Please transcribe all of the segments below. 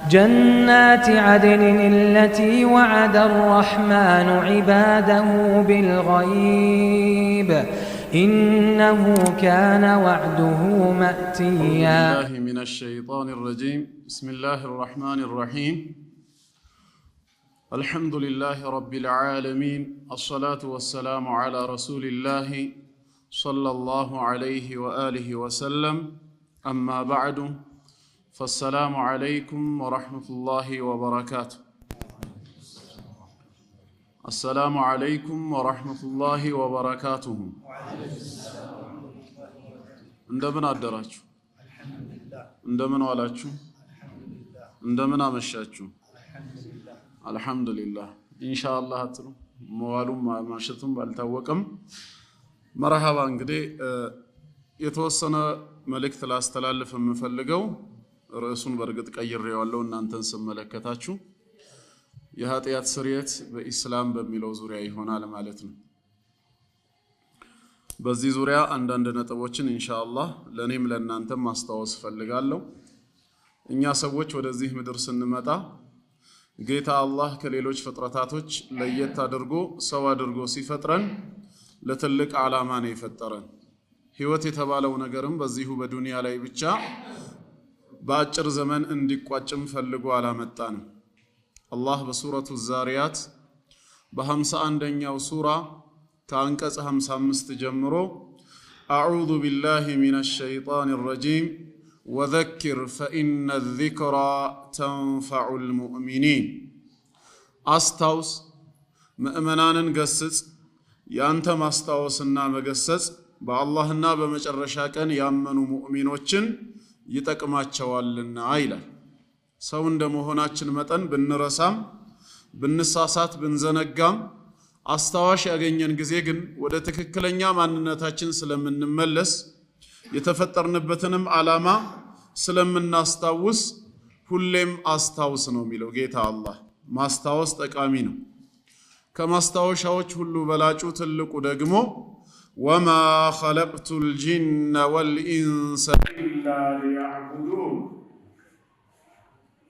جنات عدن التي وعد الرحمن عباده بالغيب إنه كان وعده مأتيا. أعوذ بالله من الشيطان الرجيم. بسم الله الرحمن الرحيم. الحمد لله رب العالمين. الصلاة والسلام على رسول الله صلى الله عليه وآله وسلم. أما بعد فالسلام عليكم ورحمة الله وبركاته. السلام عليكم ورحمة الله وبركاته. እንደምን አደራችሁ? እንደምን ዋላችሁ? እንደምን አመሻችሁ? አልহামዱሊላህ ኢንሻአላህ አትሩ መዋሉም ማሸቱም ባልታወቀም መርሐባ። እንግዲህ የተወሰነ መልእክት ላስተላልፍ የምፈልገው ርዕሱን በርግጥ ቀይሬዋለሁ እናንተን ስመለከታችሁ የኃጢአት ስርየት በኢስላም በሚለው ዙሪያ ይሆናል ማለት ነው። በዚህ ዙሪያ አንዳንድ ነጥቦችን ኢንሻአላህ ለኔም ለእናንተም ማስታወስ ፈልጋለሁ። እኛ ሰዎች ወደዚህ ምድር ስንመጣ ጌታ አላህ ከሌሎች ፍጥረታቶች ለየት አድርጎ ሰው አድርጎ ሲፈጥረን ለትልቅ ዓላማ ነው የፈጠረን። ህይወት የተባለው ነገርም በዚሁ በዱንያ ላይ ብቻ በአጭር ዘመን እንዲቋጭም ፈልጎ አላመጣንም። አላህ በሱረቱ ዛሪያት በ51ኛው ሱራ ከአንቀጽ 55 ጀምሮ አዑዙ ቢላሂ ሚነሽ ሸይጣኒ ረጂም ወዘኪር ፈኢነ ዚክራ ተንፈዑል ሙእሚኒን፣ አስታውስ ምእመናንን ገስጽ፣ ያንተ ማስታወስና መገሰጽ በአላህና በመጨረሻ ቀን ያመኑ ሙእሚኖችን ይጠቅማቸዋልና ይላል። ሰው እንደመሆናችን መጠን ብንረሳም ብንሳሳት ብንዘነጋም አስታዋሽ ያገኘን ጊዜ ግን ወደ ትክክለኛ ማንነታችን ስለምንመለስ የተፈጠርንበትንም ዓላማ ስለምናስታውስ ሁሌም አስታውስ ነው የሚለው ጌታ አላህ። ማስታወስ ጠቃሚ ነው። ከማስታወሻዎች ሁሉ በላጩ ትልቁ ደግሞ ወማ ኸለቅቱል ጂነ ወልኢንሰ ኢላ ሊያዕቡዱን፣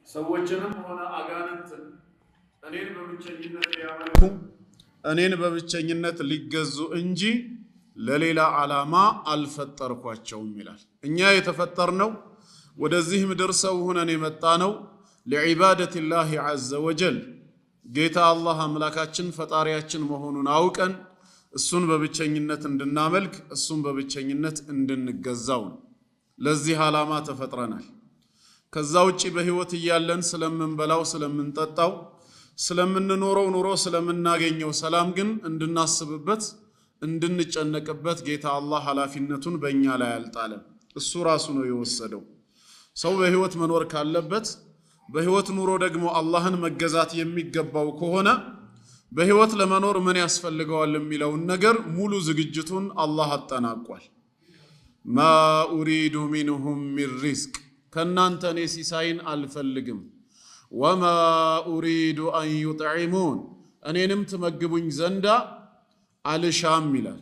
ሰዎችንም ሆነ አጋንንትን እኔን በብቸኝነት ሊገዙ እንጂ ለሌላ ዓላማ አልፈጠርኳቸውም ይላል። እኛ የተፈጠርነው ወደዚህ ምድር ሰው ሆነን የመጣነው ለዒባደቲላሂ ዐዘ ወጀል ጌታ አላህ አምላካችን ፈጣሪያችን መሆኑን አውቀን እሱን በብቸኝነት እንድናመልክ እሱን በብቸኝነት እንድንገዛው ነው። ለዚህ ዓላማ ተፈጥረናል። ከዛ ውጪ በህይወት እያለን ስለምንበላው ስለምንጠጣው ስለምንኖረው ኑሮ ስለምናገኘው ሰላም ግን እንድናስብበት እንድንጨነቅበት ጌታ አላህ ኃላፊነቱን በእኛ ላይ አልጣለም። እሱ ራሱ ነው የወሰደው። ሰው በህይወት መኖር ካለበት በህይወት ኑሮ ደግሞ አላህን መገዛት የሚገባው ከሆነ በህይወት ለመኖር ምን ያስፈልገዋል የሚለውን ነገር ሙሉ ዝግጅቱን አላህ አጠናቋል። ማ ኡሪዱ ሚንሁም ሚን ሪዝቅ፣ ከናንተ እኔ ሲሳይን አልፈልግም። ወማ ኡሪዱ አን ዩጥዒሙን፣ እኔንም ትመግቡኝ ዘንዳ አልሻም ይላል።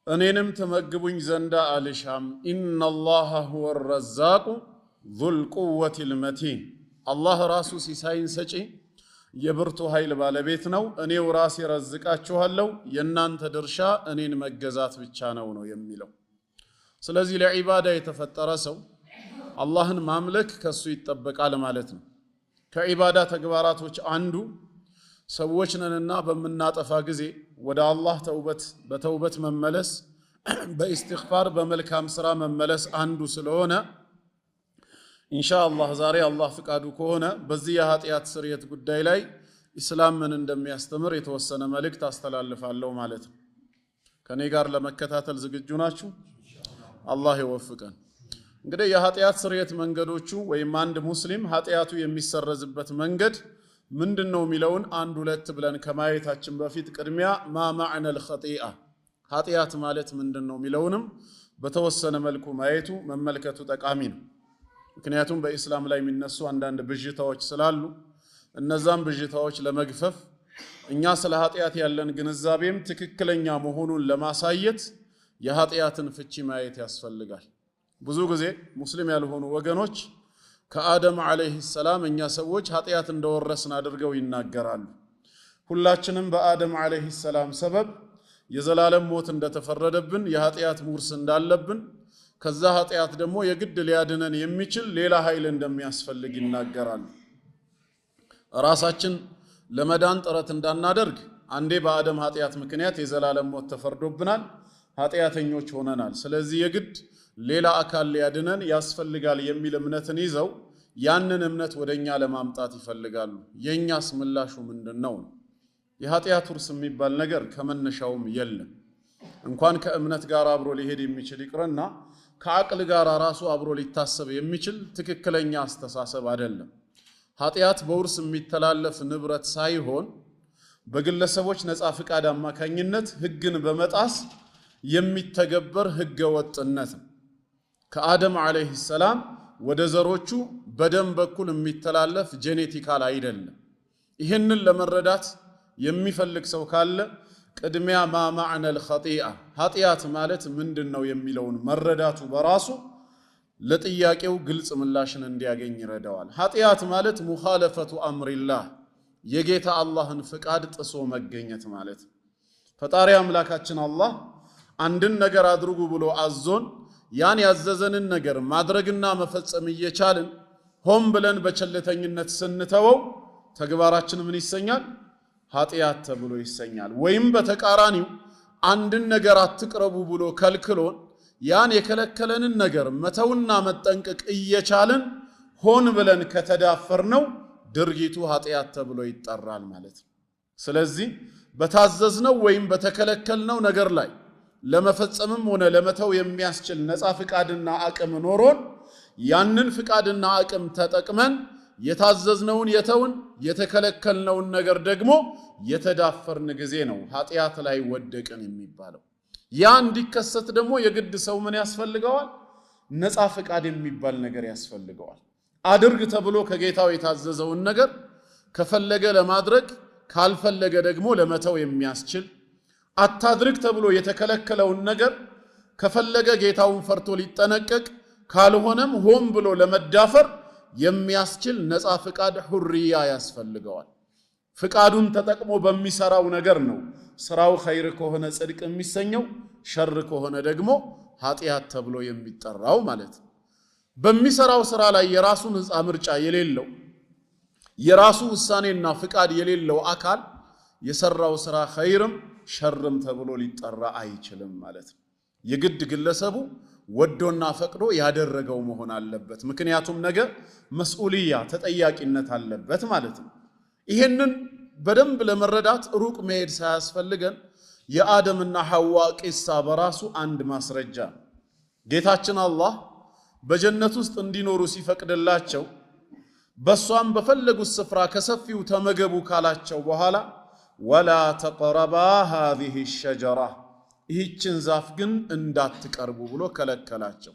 እኔንም ትመግቡኝ ዘንዳ አልሻም። ኢነላሃ ሁወ ረዛቁ ዙል ቁወቲል መቲን፣ አላህ ራሱ ሲሳይን ሰጪ የብርቱ ኃይል ባለቤት ነው። እኔው ራሴ ረዝቃችኋለሁ፣ የናንተ ድርሻ እኔን መገዛት ብቻ ነው የሚለው። ስለዚህ ለዒባዳ የተፈጠረ ሰው አላህን ማምለክ ከሱ ይጠበቃል ማለት ነው። ከዒባዳ ተግባራቶች አንዱ ሰዎች ነንና በምናጠፋ ጊዜ ወደ አላህ በተውበት መመለስ በኢስቲግፋር በመልካም ስራ መመለስ አንዱ ስለሆነ ኢንሻአላህ ዛሬ አላህ ፍቃዱ ከሆነ በዚህ የኃጢአት ስርየት ጉዳይ ላይ ኢስላም ምን እንደሚያስተምር የተወሰነ መልእክት አስተላልፋለሁ ማለት ነው። ከኔ ጋር ለመከታተል ዝግጁ ናችሁ? አላህ ይወፍቀን። እንግዲህ የኃጢአት ስርየት መንገዶቹ ወይም አንድ ሙስሊም ኃጢአቱ የሚሰረዝበት መንገድ ምንድነው የሚለውን አንድ ሁለት ብለን ከማየታችን በፊት ቅድሚያ ማ ማዕነል ኸጢአ፣ ኃጢአት ማለት ምንድነው የሚለውንም በተወሰነ መልኩ ማየቱ መመልከቱ ጠቃሚ ነው። ምክንያቱም በኢስላም ላይ የሚነሱ አንዳንድ ብዥታዎች ስላሉ እነዛም ብዥታዎች ለመግፈፍ እኛ ስለ ኃጢአት ያለን ግንዛቤም ትክክለኛ መሆኑን ለማሳየት የኃጢአትን ፍቺ ማየት ያስፈልጋል። ብዙ ጊዜ ሙስሊም ያልሆኑ ወገኖች ከአደም አለይሂ ሰላም እኛ ሰዎች ኃጢአት እንደወረስን አድርገው ይናገራሉ። ሁላችንም በአደም አለይሂ ሰላም ሰበብ የዘላለም ሞት እንደተፈረደብን የኃጢአት ውርስ እንዳለብን ከዛ ኃጢአት ደግሞ የግድ ሊያድነን የሚችል ሌላ ኃይል እንደሚያስፈልግ ይናገራሉ። ራሳችን ለመዳን ጥረት እንዳናደርግ አንዴ በአደም ኃጢአት ምክንያት የዘላለም ሞት ተፈርዶብናል፣ ኃጢአተኞች ሆነናል። ስለዚህ የግድ ሌላ አካል ሊያድነን ያስፈልጋል የሚል እምነትን ይዘው ያንን እምነት ወደኛ ለማምጣት ይፈልጋሉ። የኛስ ምላሹ ምንድነው? የኃጢአት ውርስ የሚባል ነገር ከመነሻውም የለም። እንኳን ከእምነት ጋር አብሮ ሊሄድ የሚችል ይቅርና ከአቅል ጋር ራሱ አብሮ ሊታሰብ የሚችል ትክክለኛ አስተሳሰብ አይደለም። ኃጢአት በውርስ የሚተላለፍ ንብረት ሳይሆን በግለሰቦች ነፃ ፍቃድ አማካኝነት ህግን በመጣስ የሚተገበር ህገ ወጥነት ነው። ከአደም አለይሂ ሰላም ወደ ዘሮቹ በደም በኩል የሚተላለፍ ጄኔቲካል አይደለም። ይህንን ለመረዳት የሚፈልግ ሰው ካለ ቅድሚያ ማ ማዕነ الخطيئة ኃጢአት ማለት ምንድነው የሚለውን መረዳቱ በራሱ ለጥያቄው ግልጽ ምላሽን እንዲያገኝ ይረዳዋል። ኃጢአት ማለት ሙኻለፈቱ አምሪላህ የጌታ አላህን ፍቃድ ጥሶ መገኘት ማለት። ፈጣሪ አምላካችን አላህ አንድን ነገር አድርጉ ብሎ አዞን ያን ያዘዘንን ነገር ማድረግና መፈጸም እየቻልን ሆም ብለን በቸልተኝነት ስንተወው ተግባራችን ምን ይሰኛል? ኃጢአት ተብሎ ይሰኛል። ወይም በተቃራኒው አንድን ነገር አትቅረቡ ብሎ ከልክሎን ያን የከለከለንን ነገር መተውና መጠንቀቅ እየቻልን ሆን ብለን ከተዳፈርነው ድርጊቱ ኃጢአት ተብሎ ይጠራል ማለት ነው። ስለዚህ በታዘዝነው ወይም በተከለከልነው ነገር ላይ ለመፈጸምም ሆነ ለመተው የሚያስችል ነፃ ፍቃድና አቅም ኖሮን ያንን ፍቃድና አቅም ተጠቅመን የታዘዝነውን የተውን የተከለከልነውን ነገር ደግሞ የተዳፈርን ጊዜ ነው ኃጢአት ላይ ወደቅን የሚባለው። ያ እንዲከሰት ደግሞ የግድ ሰው ምን ያስፈልገዋል? ነፃ ፍቃድ የሚባል ነገር ያስፈልገዋል። አድርግ ተብሎ ከጌታው የታዘዘውን ነገር ከፈለገ ለማድረግ ካልፈለገ ደግሞ ለመተው የሚያስችል፣ አታድርግ ተብሎ የተከለከለውን ነገር ከፈለገ ጌታውን ፈርቶ ሊጠነቀቅ ካልሆነም ሆን ብሎ ለመዳፈር የሚያስችል ነፃ ፍቃድ ሁርያ ያስፈልገዋል። ፍቃዱን ተጠቅሞ በሚሰራው ነገር ነው ስራው ኸይር ከሆነ ጽድቅ የሚሰኘው፣ ሸር ከሆነ ደግሞ ኃጢአት ተብሎ የሚጠራው ማለት ነው። በሚሰራው ስራ ላይ የራሱ ነፃ ምርጫ የሌለው የራሱ ውሳኔና ፍቃድ የሌለው አካል የሰራው ስራ ኸይርም ሸርም ተብሎ ሊጠራ አይችልም ማለት ነው። የግድ ግለሰቡ ወዶና ፈቅዶ ያደረገው መሆን አለበት። ምክንያቱም ነገ መስኡልያ ተጠያቂነት አለበት ማለት ነው። ይሄንን በደንብ ለመረዳት ሩቅ መሄድ ሳያስፈልገን የአደምና ሐዋ ቂሳ በራሱ አንድ ማስረጃ። ጌታችን አላህ በጀነት ውስጥ እንዲኖሩ ሲፈቅድላቸው በሷም በፈለጉት ስፍራ ከሰፊው ተመገቡ ካላቸው በኋላ ወላ ተቅረባ هذه الشجرة ይህችን ዛፍ ግን እንዳትቀርቡ ብሎ ከለከላቸው።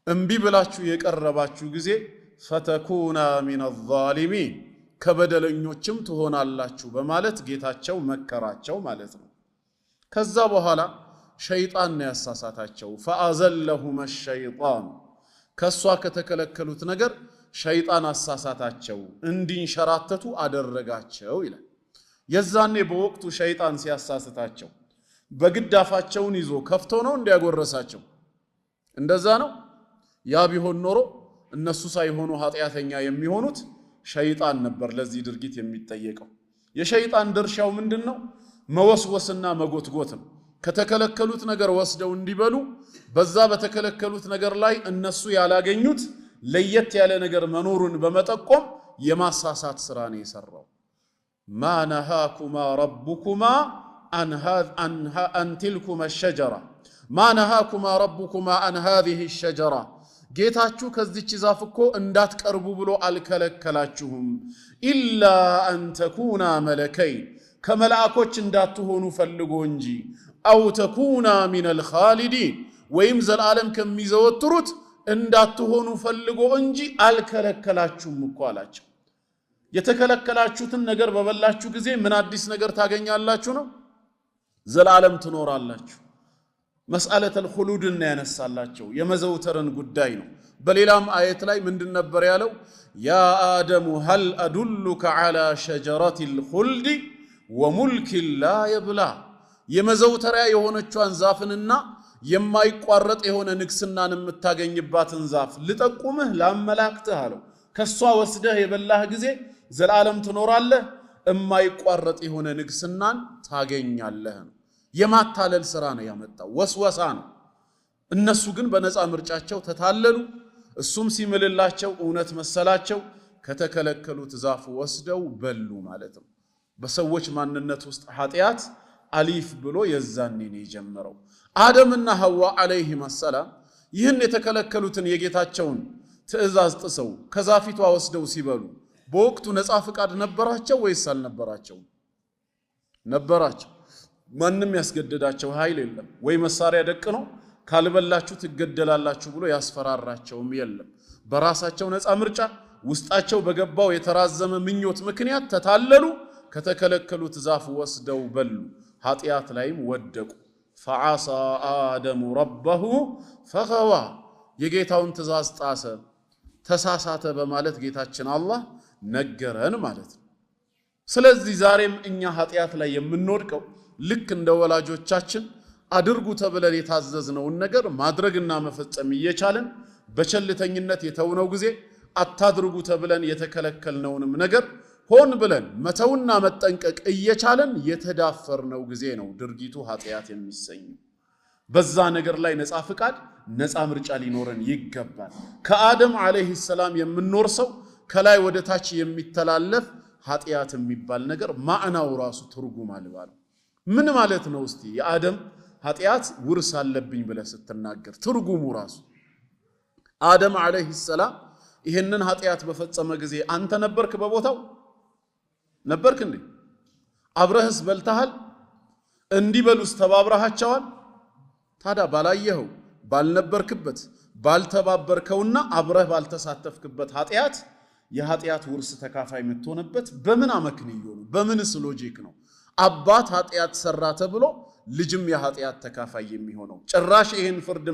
እምቢ ብላችሁ የቀረባችሁ ጊዜ ፈተኩና ሚን الظالمين ከበደለኞችም ትሆናላችሁ በማለት ጌታቸው መከራቸው ማለት ነው። ከዛ በኋላ ሸይጣን ነው ያሳሳታቸው። فأزلهما الشيطان ከሷ ከተከለከሉት ነገር ሸይጣን አሳሳታቸው፣ እንዲንሸራተቱ አደረጋቸው ይላል። የዛኔ በወቅቱ ሸይጣን ሲያሳስታቸው በግዳፋቸውን ይዞ ከፍቶ ነው እንዲያጎረሳቸው? እንደዛ ነው? ያ ቢሆን ኖሮ እነሱ ሳይሆኑ ኃጢአተኛ የሚሆኑት ሸይጣን ነበር ለዚህ ድርጊት የሚጠየቀው። የሸይጣን ድርሻው ምንድነው? መወስወስና መጎትጎት ነው። ከተከለከሉት ነገር ወስደው እንዲበሉ በዛ በተከለከሉት ነገር ላይ እነሱ ያላገኙት ለየት ያለ ነገር መኖሩን በመጠቆም የማሳሳት ስራ ነው የሰራው። ማ ነሃኩማ ረቡኩማ አን ትልኩማ الشجرة ማ ነሃኩማ ረቡኩማ አን هذه الشجرة ጌታችሁ ከዚች ዛፍ እኮ እንዳትቀርቡ ብሎ አልከለከላችሁም። ኢላ አን ተኩና መለከይን ከመላእኮች እንዳትሆኑ ፈልጎ እንጂ አው ተኩና ሚን الخالدين ወይም ዘላለም ከሚዘወትሩት እንዳትሆኑ ፈልጎ እንጂ አልከለከላችሁም እኮ አላቸው። የተከለከላችሁትን ነገር በበላችሁ ጊዜ ምን አዲስ ነገር ታገኛላችሁ ነው? ዘላለም ትኖራላችሁ። መስአለተል ኹሉድን ያነሳላቸው የመዘውተርን ጉዳይ ነው። በሌላም አየት ላይ ምንድን ነበር ያለው? ያ አደሙ ሀል አዱሉከ ዐላ ሸጀረቲል ኹልድ ወሙልክ ላ የብላ የመዘውተሪያ የሆነቿን ዛፍንና የማይቋረጥ የሆነ ንግስናን የምታገኝባትን ዛፍ ልጠቁምህ ላመላክትህ አለው። ከሷ ወስደህ የበላህ ጊዜ ዘላለም ትኖራለህ፣ የማይቋረጥ የሆነ ንግስናን ታገኛለህ። የማታለል ስራ ነው ያመጣው፣ ወስወሳ ነው። እነሱ ግን በነፃ ምርጫቸው ተታለሉ። እሱም ሲምልላቸው እውነት መሰላቸው። ከተከለከሉት ዛፍ ወስደው በሉ ማለት ነው። በሰዎች ማንነት ውስጥ ኃጢአት አሊፍ ብሎ የዛኔ ነው የጀመረው። አደምና ሐዋ አለይሂም ሰላም ይህን የተከለከሉትን የጌታቸውን ትእዛዝ ጥሰው ከዛፊቷ ወስደው ሲበሉ በወቅቱ ነፃ ፍቃድ ነበራቸው ወይስ አልነበራቸው? ነበራቸው። ማንም ያስገደዳቸው ኃይል የለም። ወይ መሳሪያ ደቅኖ ካልበላችሁ ትገደላላችሁ ብሎ ያስፈራራቸውም የለም። በራሳቸው ነፃ ምርጫ ውስጣቸው በገባው የተራዘመ ምኞት ምክንያት ተታለሉ። ከተከለከሉት ዛፍ ወስደው በሉ። ኃጢአት ላይም ወደቁ። ፈዓሳ አደሙ ረበሁ ፈገዋ የጌታውን ትእዛዝ ጣሰ፣ ተሳሳተ በማለት ጌታችን አላህ ነገረን ማለት ነው። ስለዚህ ዛሬም እኛ ኃጢአት ላይ የምንወድቀው ልክ እንደ ወላጆቻችን አድርጉ ተብለን የታዘዝነውን ነገር ማድረግና መፈጸም እየቻለን በቸልተኝነት የተውነው ጊዜ አታድርጉ ተብለን የተከለከልነውንም ነገር ሆን ብለን መተውና መጠንቀቅ እየቻለን የተዳፈርነው ጊዜ ነው ድርጊቱ ኃጢአት የሚሰኝ። በዛ ነገር ላይ ነፃ ፍቃድ ነፃ ምርጫ ሊኖረን ይገባል። ከአደም አለይሂ ሰላም የምንወርሰው ከላይ ወደ ታች የሚተላለፍ ኃጢአት የሚባል ነገር ማዕናው ራሱ ትርጉም አልባል ምን ማለት ነው? እስቲ የአደም ኃጢአት ውርስ አለብኝ ብለህ ስትናገር ትርጉሙ ራሱ አደም አለይሂ ሰላም ይሄንን ኃጢአት በፈጸመ ጊዜ አንተ ነበርክ በቦታው? ነበርክ እንዴ? አብረህስ በልተሃል? እንዲበሉስ ተባብረሃቸዋል? ታዲያ ባላየኸው ባልነበርክበት ባልተባበርከውና አብረህ ባልተሳተፍክበት ኃጢአት የኃጢአት ውርስ ተካፋይ የምትሆንበት በምን አመክንዮ ነው? በምንስ ሎጂክ ነው? አባት ኃጢአት ሰራ ተብሎ ልጅም የኃጢአት ተካፋይ የሚሆነው? ጭራሽ ይህን ፍርድ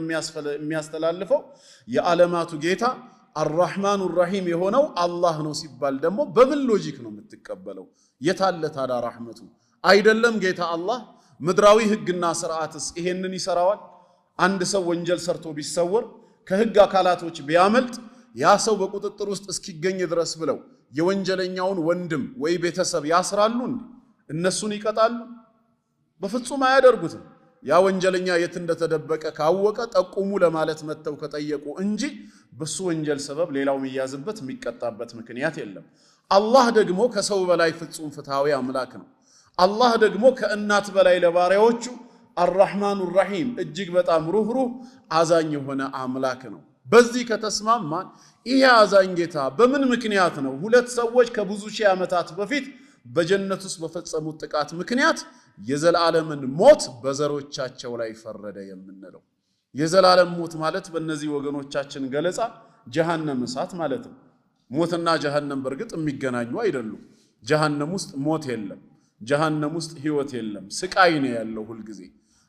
የሚያስተላልፈው የዓለማቱ ጌታ አርራህማኑ ራሂም የሆነው አላህ ነው ሲባል ደግሞ በምን ሎጂክ ነው የምትቀበለው? የታለ ታዲያ ረህመቱ? አይደለም ጌታ አላህ ምድራዊ ህግና ስርዓትስ ይሄንን ይሰራዋል? አንድ ሰው ወንጀል ሰርቶ ቢሰወር ከህግ አካላቶች ቢያመልጥ ያ ሰው በቁጥጥር ውስጥ እስኪገኝ ድረስ ብለው የወንጀለኛውን ወንድም ወይ ቤተሰብ ያስራሉ? እነሱን ይቀጣሉ? በፍጹም አያደርጉትም። ያ ወንጀለኛ የት እንደተደበቀ ካወቀ ጠቁሙ ለማለት መተው ከጠየቁ እንጂ በሱ ወንጀል ሰበብ ሌላው የሚያዝበት የሚቀጣበት ምክንያት የለም። አላህ ደግሞ ከሰው በላይ ፍጹም ፍትሃዊ አምላክ ነው። አላህ ደግሞ ከእናት በላይ ለባሪያዎቹ አርራህማኑ ራሂም እጅግ በጣም ሩህሩህ አዛኝ የሆነ አምላክ ነው። በዚህ ከተስማማን ይሄ አዛኝ ጌታ በምን ምክንያት ነው ሁለት ሰዎች ከብዙ ሺህ ዓመታት በፊት በጀነት ውስጥ በፈጸሙት ጥቃት ምክንያት የዘላለምን ሞት በዘሮቻቸው ላይ ፈረደ የምንለው? የዘላለም ሞት ማለት በእነዚህ ወገኖቻችን ገለጻ ጀሃነም እሳት ማለት ነው። ሞትና ጀሃነም በርግጥ የሚገናኙ አይደሉም። ጀሃነም ውስጥ ሞት የለም፣ ጀሃነም ውስጥ ህይወት የለም፣ ስቃይ ነው ያለው ሁልጊዜ።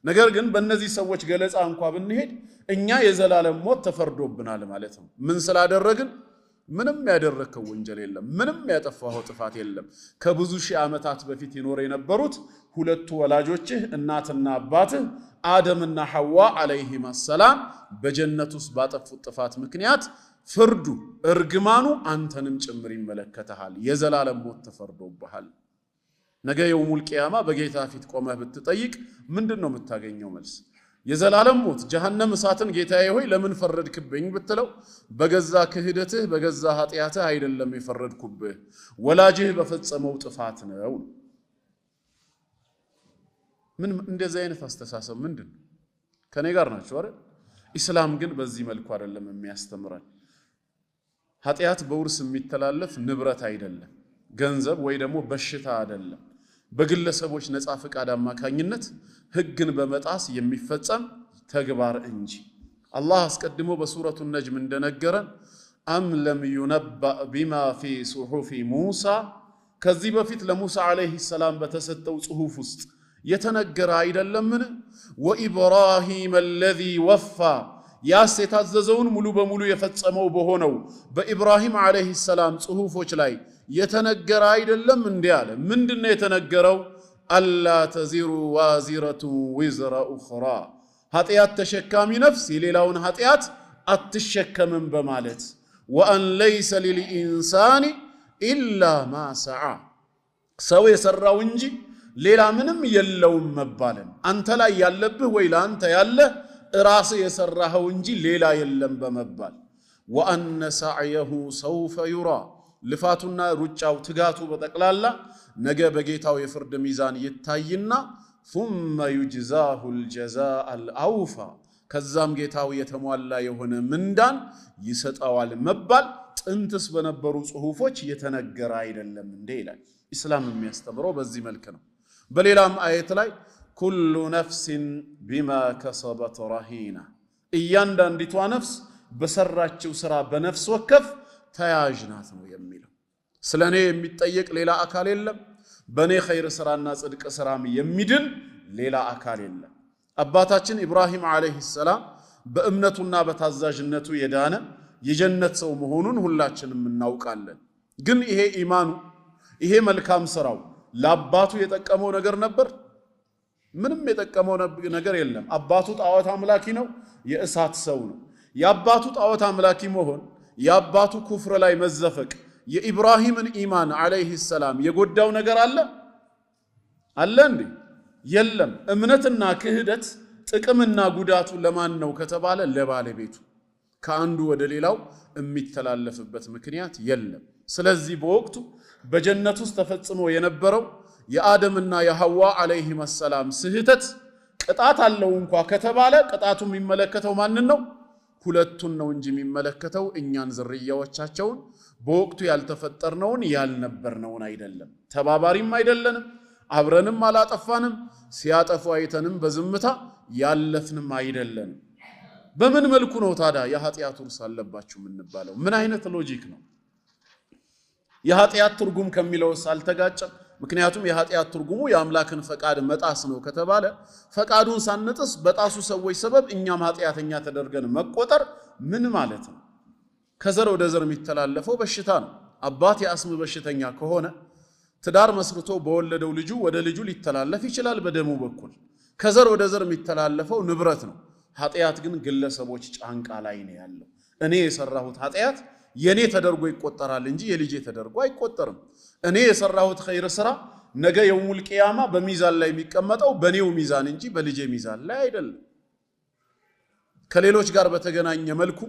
ነገር ግን በእነዚህ ሰዎች ገለጻ እንኳን ብንሄድ እኛ የዘላለም ሞት ተፈርዶብናል ማለት ነው። ምን ስላደረግን? ምንም ያደረከው ወንጀል የለም፣ ምንም ያጠፋው ጥፋት የለም። ከብዙ ሺህ ዓመታት በፊት ይኖር የነበሩት ሁለቱ ወላጆችህ እናትና አባትህ አደምና ሐዋ አለይሂም ሰላም በጀነት ውስጥ ባጠፉት ጥፋት ምክንያት ፍርዱ እርግማኑ አንተንም ጭምር ይመለከታል። የዘላለም ሞት ተፈርዶብሃል። ነገ የውሙል ቂያማ በጌታ ፊት ቆመህ ብትጠይቅ ምንድነው የምታገኘው መልስ? የዘላለም ሞት ጀሃነም እሳትን ጌታዬ ሆይ ለምን ፈረድክብኝ ብትለው በገዛ ክህደትህ በገዛ ኃጢአትህ አይደለም የፈረድኩብህ ወላጅህ በፈጸመው ጥፋት ነው። ምን እንደዚህ አይነት አስተሳሰብ ምንድን ነው? ከኔ ጋር ናቸው አይደል? ኢስላም ግን በዚህ መልኩ አይደለም የሚያስተምረን። ኃጢአት በውርስ የሚተላለፍ ንብረት አይደለም፣ ገንዘብ ወይ ደግሞ በሽታ አይደለም። በግለሰቦች ነፃ ፍቃድ አማካኝነት ህግን በመጣስ የሚፈጸም ተግባር እንጂ። አላህ አስቀድሞ በሱረቱ ነጅም እንደነገረን አም ለም ዩነባእ ቢማ ፊ ሱሑፊ ሙሳ፣ ከዚህ በፊት ለሙሳ አለይሂ ሰላም በተሰጠው ጽሑፍ ውስጥ የተነገረ አይደለምን? ወኢብራሂም الذي وفى ያስ የታዘዘውን ሙሉ በሙሉ የፈጸመው በሆነው በኢብራሂም አለይሂ ሰላም ጽሁፎች ላይ የተነገረ አይደለም እንዴ አለ። ምንድነው የተነገረው? አላ ተዚሩ ዋዚረቱ ወዝራ ኡኽራ ኃጢአት ተሸካሚ ነፍስ የሌላውን ኃጢአት አትሸከምም በማለት ወአን ለይሰ ሊልኢንሳኒ ኢላ ማ ሰዓ ሰው የሰራው እንጂ ሌላ ምንም የለውም መባልን አንተ ላይ ያለብህ ወይ ላንተ ያለ ራስ የሰራው እንጂ ሌላ የለም በመባል ወአነ ሰዕየሁ ሰውፈ ዩራ ልፋቱና ሩጫው ትጋቱ በጠቅላላ ነገ በጌታው የፍርድ ሚዛን ይታይና ثم يجزاه الجزاء الأوفى ከዛም ጌታው የተሟላ የሆነ ምንዳን ይሰጣዋል መባል ጥንትስ በነበሩ ጽሁፎች የተነገረ አይደለም እንዴ ይላል። ኢስላም የሚያስተምረው በዚህ መልኩ ነው። በሌላም አየት ላይ ኩሉ ነፍስን ቢማ ከሰበት ረሂና እያንዳንዲቷ ነፍስ በሰራችው ስራ በነፍስ ወከፍ ተያዥ ናት ነው የሚለው። ስለኔ የሚጠየቅ ሌላ አካል የለም። በኔ ኸይር ስራና ጽድቅ ስራም የሚድን ሌላ አካል የለም። አባታችን ኢብራሂም አለይሂ ሰላም በእምነቱና በታዛዥነቱ የዳነ የጀነት ሰው መሆኑን ሁላችንም እናውቃለን። ግን ይሄ ኢማኑ ይሄ መልካም ስራው ለአባቱ የጠቀመው ነገር ነበር? ምንም የጠቀመው ነገር የለም። አባቱ ጣዖት አምላኪ ነው፣ የእሳት ሰው ነው። የአባቱ ጣዖት አምላኪ መሆን የአባቱ ኩፍር ላይ መዘፈቅ የኢብራሂምን ኢማን አለይሂ ሰላም የጎዳው ነገር አለ እንዴ? የለም። እምነትና ክህደት ጥቅምና ጉዳቱ ለማን ነው ከተባለ ለባለቤቱ፣ ከአንዱ ወደ ሌላው የሚተላለፍበት ምክንያት የለም። ስለዚህ በወቅቱ በጀነት ውስጥ ተፈጽሞ የነበረው የአደምና የሐዋ አለይሂም ሰላም ስህተት ቅጣት አለው እንኳን ከተባለ ቅጣቱ የሚመለከተው ማንን ነው? ሁለቱን ነው እንጂ የሚመለከተው እኛን ዝርያዎቻቸውን በወቅቱ ያልተፈጠርነውን ያልነበርነውን አይደለም። ተባባሪም አይደለንም፣ አብረንም አላጠፋንም፣ ሲያጠፉ አይተንም በዝምታ ያለፍንም አይደለንም። በምን መልኩ ነው ታዲያ የኃጢአት ውርስ አለባችሁ የምንባለው? ምን አይነት ሎጂክ ነው? የኃጢአት ትርጉም ከሚለውስ አልተጋጨም? ምክንያቱም የኃጢአት ትርጉሙ የአምላክን ፈቃድ መጣስ ነው ከተባለ ፈቃዱን ሳንጥስ በጣሱ ሰዎች ሰበብ እኛም ኃጢአተኛ ተደርገን መቆጠር ምን ማለት ነው? ከዘር ወደ ዘር የሚተላለፈው በሽታ ነው። አባት የአስም በሽተኛ ከሆነ ትዳር መስርቶ በወለደው ልጁ ወደ ልጁ ሊተላለፍ ይችላል በደሙ በኩል። ከዘር ወደ ዘር የሚተላለፈው ንብረት ነው። ኃጢአት ግን ግለሰቦች ጫንቃ ላይ ነው ያለው። እኔ የሰራሁት ኃጢአት የኔ ተደርጎ ይቆጠራል እንጂ የልጄ ተደርጎ አይቆጠርም። እኔ የሰራሁት ኸይር ስራ ነገ የውሙል ቂያማ በሚዛን ላይ የሚቀመጠው በኔው ሚዛን እንጂ በልጄ ሚዛን ላይ አይደለም። ከሌሎች ጋር በተገናኘ መልኩ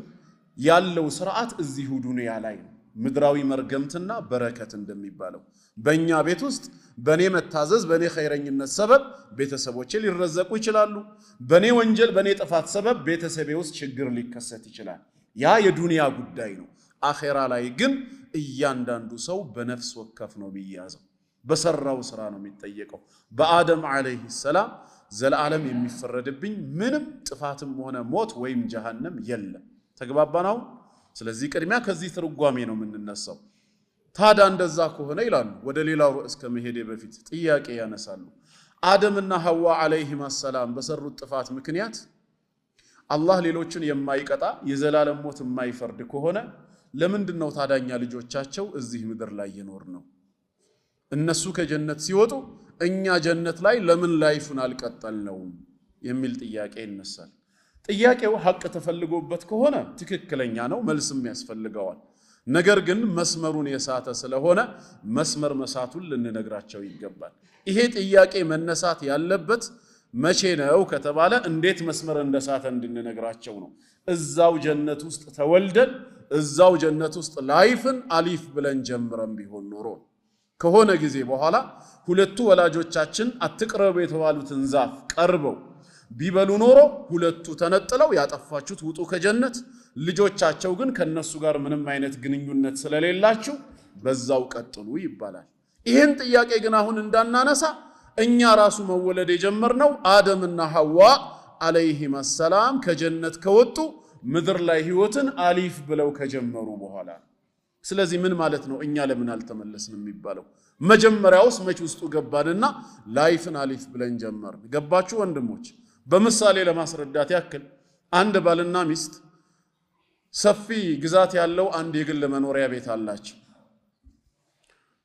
ያለው ስርዓት እዚሁ ዱንያ ላይ ነው። ምድራዊ መርገምትና በረከት እንደሚባለው በእኛ ቤት ውስጥ በኔ መታዘዝ በኔ ኸይረኝነት ሰበብ ቤተሰቦቼ ሊረዘቁ ይችላሉ። በኔ ወንጀል በኔ ጥፋት ሰበብ ቤተሰቤ ውስጥ ችግር ሊከሰት ይችላል። ያ የዱንያ ጉዳይ ነው። አኺራ ላይ ግን እያንዳንዱ ሰው በነፍስ ወከፍ ነው የሚያዘው፣ በሰራው ስራ ነው የሚጠየቀው። በአደም አለይሂ ሰላም ዘላለም የሚፈረድብኝ ምንም ጥፋትም ሆነ ሞት ወይም ጀሃነም የለም። ተግባባናው? ስለዚህ ቅድሚያ ከዚህ ትርጓሜ ነው የምንነሳው። ታዲያ እንደዛ ከሆነ ይላሉ ወደ ሌላው ርዕስ ከመሄዴ በፊት ጥያቄ ያነሳሉ። አደምና ሐዋ አለይሂም ሰላም በሰሩት ጥፋት ምክንያት አላህ ሌሎችን የማይቀጣ የዘላለም ሞት የማይፈርድ ከሆነ ለምንድነው ታዳኛ ልጆቻቸው እዚህ ምድር ላይ የኖር ነው? እነሱ ከጀነት ሲወጡ እኛ ጀነት ላይ ለምን ላይፉን አልቀጠልነውም የሚል ጥያቄ ይነሳል። ጥያቄው ሐቅ ተፈልጎበት ከሆነ ትክክለኛ ነው፣ መልስም ያስፈልገዋል። ነገር ግን መስመሩን የሳተ ስለሆነ መስመር መሳቱን ልንነግራቸው ይገባል። ይሄ ጥያቄ መነሳት ያለበት መቼ ነው ከተባለ እንዴት መስመር እንደሳተ እንድንነግራቸው ነው። እዛው ጀነት ውስጥ ተወልደን እዛው ጀነት ውስጥ ላይፍን አሊፍ ብለን ጀምረን ቢሆን ኖሮ ከሆነ ጊዜ በኋላ ሁለቱ ወላጆቻችን አትቅረቡ የተባሉትን ዛፍ ቀርበው ቢበሉ ኖሮ ሁለቱ ተነጥለው ያጠፋችሁት ውጡ ከጀነት፣ ልጆቻቸው ግን ከነሱ ጋር ምንም አይነት ግንኙነት ስለሌላችሁ በዛው ቀጥሉ ይባላል። ይሄን ጥያቄ ግን አሁን እንዳናነሳ እኛ ራሱ መወለድ የጀመርነው አደምና ሐዋ አለይሂም ሰላም ከጀነት ከወጡ ምድር ላይ ህይወትን አሊፍ ብለው ከጀመሩ በኋላ። ስለዚህ ምን ማለት ነው እኛ ለምን አልተመለስንም የሚባለው? መጀመሪያውስ መች ውስጡ ገባንና ላይፍን አሊፍ ብለን ጀመርን? ገባችሁ ወንድሞች? በምሳሌ ለማስረዳት ያክል አንድ ባልና ሚስት ሰፊ ግዛት ያለው አንድ የግል መኖሪያ ቤት አላቸው።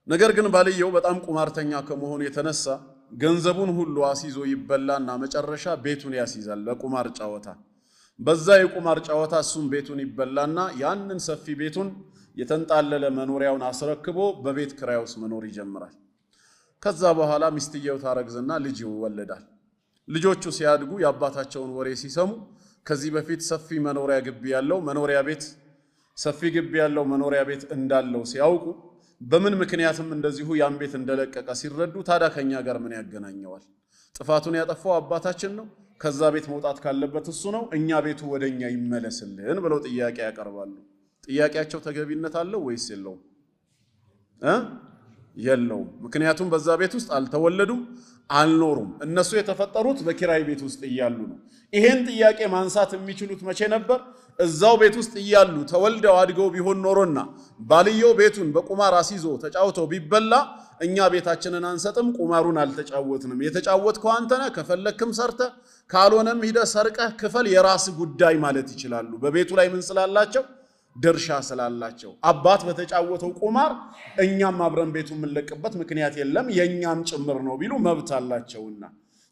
ነገር ግን ባልየው በጣም ቁማርተኛ ከመሆኑ የተነሳ ገንዘቡን ሁሉ አስይዞ ይበላና መጨረሻ ቤቱን ያስይዛል በቁማር ጨዋታ። በዛ የቁማር ጨዋታ እሱም ቤቱን ይበላና ያንን ሰፊ ቤቱን የተንጣለለ መኖሪያውን አስረክቦ በቤት ክራይ ውስጥ መኖር ይጀምራል። ከዛ በኋላ ሚስትየው ታረግዝና ልጅ ይወለዳል። ልጆቹ ሲያድጉ የአባታቸውን ወሬ ሲሰሙ ከዚህ በፊት ሰፊ መኖሪያ ግቢ ያለው ሰፊ ግቢ ያለው መኖሪያ ቤት እንዳለው ሲያውቁ በምን ምክንያትም እንደዚሁ ያን ቤት እንደለቀቀ ሲረዱ ታዲያ ከኛ ጋር ምን ያገናኘዋል? ጥፋቱን ያጠፋው አባታችን ነው። ከዛ ቤት መውጣት ካለበት እሱ ነው። እኛ ቤቱ ወደኛ ይመለስልን ብለው ጥያቄ ያቀርባሉ። ጥያቄያቸው ተገቢነት አለው ወይስ የለውም? የለውም። ምክንያቱም በዛ ቤት ውስጥ አልተወለዱም፣ አልኖሩም። እነሱ የተፈጠሩት በኪራይ ቤት ውስጥ እያሉ ነው። ይሄን ጥያቄ ማንሳት የሚችሉት መቼ ነበር? እዛው ቤት ውስጥ እያሉ ተወልደው አድገው ቢሆን ኖሮና ባልየው ቤቱን በቁማር አስይዞ ተጫውተው ቢበላ እኛ ቤታችንን አንሰጥም፣ ቁማሩን አልተጫወትንም፣ የተጫወትከው አንተ ነህ፣ ከፈለክም ሰርተ ካልሆነም ሂደህ ሰርቀህ ክፈል፣ የራስ ጉዳይ ማለት ይችላሉ። በቤቱ ላይ ምን ስላላቸው? ድርሻ ስላላቸው። አባት በተጫወተው ቁማር እኛም አብረን ቤቱን የምንለቅበት ምክንያት የለም፣ የኛም ጭምር ነው ቢሉ መብት አላቸውና።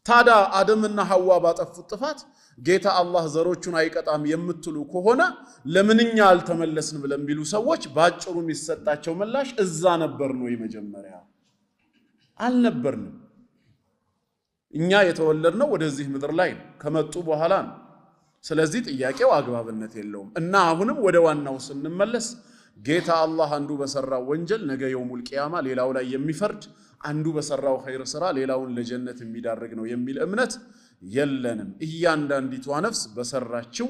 ታዲያ አደምና ሐዋ ባጠፉት ጥፋት ጌታ አላህ ዘሮቹን አይቀጣም የምትሉ ከሆነ ለምንኛ አልተመለስን ብለን ቢሉ ሰዎች ባጭሩ የሚሰጣቸው ምላሽ እዛ ነበር ነው። የመጀመሪያ አልነበርንም። እኛ የተወለድነው ወደዚህ ምድር ላይ ነው፣ ከመጡ በኋላ ነው። ስለዚህ ጥያቄው አግባብነት የለውም። እና አሁንም ወደ ዋናው ስንመለስ ጌታ አላህ አንዱ በሰራው ወንጀል ነገ የውሙል ቂያማ ሌላው ላይ የሚፈርድ፣ አንዱ በሰራው ኸይር ስራ ሌላውን ለጀነት የሚዳርግ ነው የሚል እምነት የለንም። እያንዳንዲቷ ነፍስ በሰራችው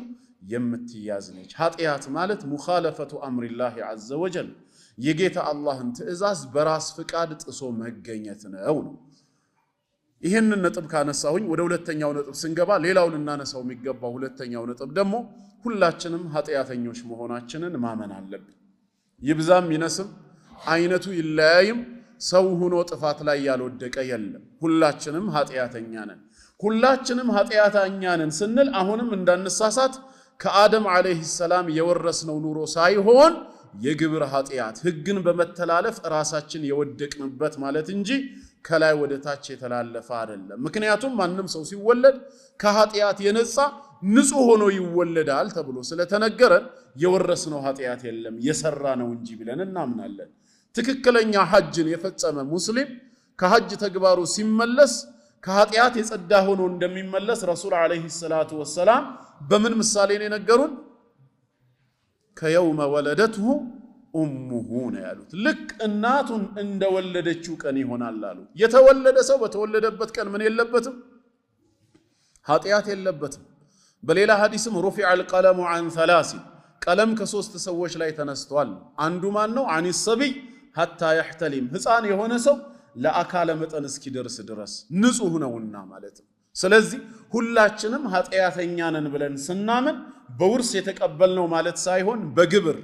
የምትያዝ ነች። ኃጢአት ማለት ሙኻለፈቱ አምሪላሂ ዐዘ ወጀል፣ የጌታ አላህን ትእዛዝ በራስ ፍቃድ ጥሶ መገኘት ነው። ይህንን ነጥብ ካነሳሁኝ ወደ ሁለተኛው ነጥብ ስንገባ ሌላው ልናነሳው የሚገባው ሁለተኛው ነጥብ ደግሞ ሁላችንም ኃጢአተኞች መሆናችንን ማመን አለብን። ይብዛም ይነስም አይነቱ ይለያይም ሰው ሆኖ ጥፋት ላይ ያልወደቀ የለም። ሁላችንም ኃጢአተኛ ነን። ሁላችንም ኃጢአተኛ ነን ስንል አሁንም እንዳንሳሳት ከአደም አለይሂ ሰላም የወረስነው ኑሮ ሳይሆን የግብር ኃጢአት ህግን በመተላለፍ ራሳችን የወደቅንበት ማለት እንጂ ከላይ ወደ ታች የተላለፈ አይደለም። ምክንያቱም ማንም ሰው ሲወለድ ከኃጢአት የነጻ ንጹህ ሆኖ ይወለዳል ተብሎ ስለተነገረን የወረስነው ኃጢአት የለም የሰራ ነው እንጂ ብለን እናምናለን። ትክክለኛ ሐጅን የፈጸመ ሙስሊም ከሐጅ ተግባሩ ሲመለስ ከኃጢአት የጸዳ ሆኖ እንደሚመለስ ረሱል አለይሂ ሰላቱ ወሰላም በምን ምሳሌ ነው የነገሩን? ከየውመ ወለደትሁ ኡሙሁ ነው ያሉት። ልክ እናቱን እንደወለደችው ቀን ይሆናል አሉ። የተወለደ ሰው በተወለደበት ቀን ምን የለበትም? ኃጢአት የለበትም። በሌላ ሐዲስም ሩፊዐል ቀለሙ ዐን ሰላሲ፣ ቀለም ከሶስት ሰዎች ላይ ተነስቷል። አንዱ ማን ነው? ዐን ሰቢይ ሐታ ይሕተሊም፣ ህፃን የሆነ ሰው ለአካለ መጠን እስኪደርስ ድረስ ንጹህ ነውና ማለት ነው። ስለዚህ ሁላችንም ኃጢአተኛ ነን ብለን ስናምን በውርስ የተቀበልነው ማለት ሳይሆን በግብር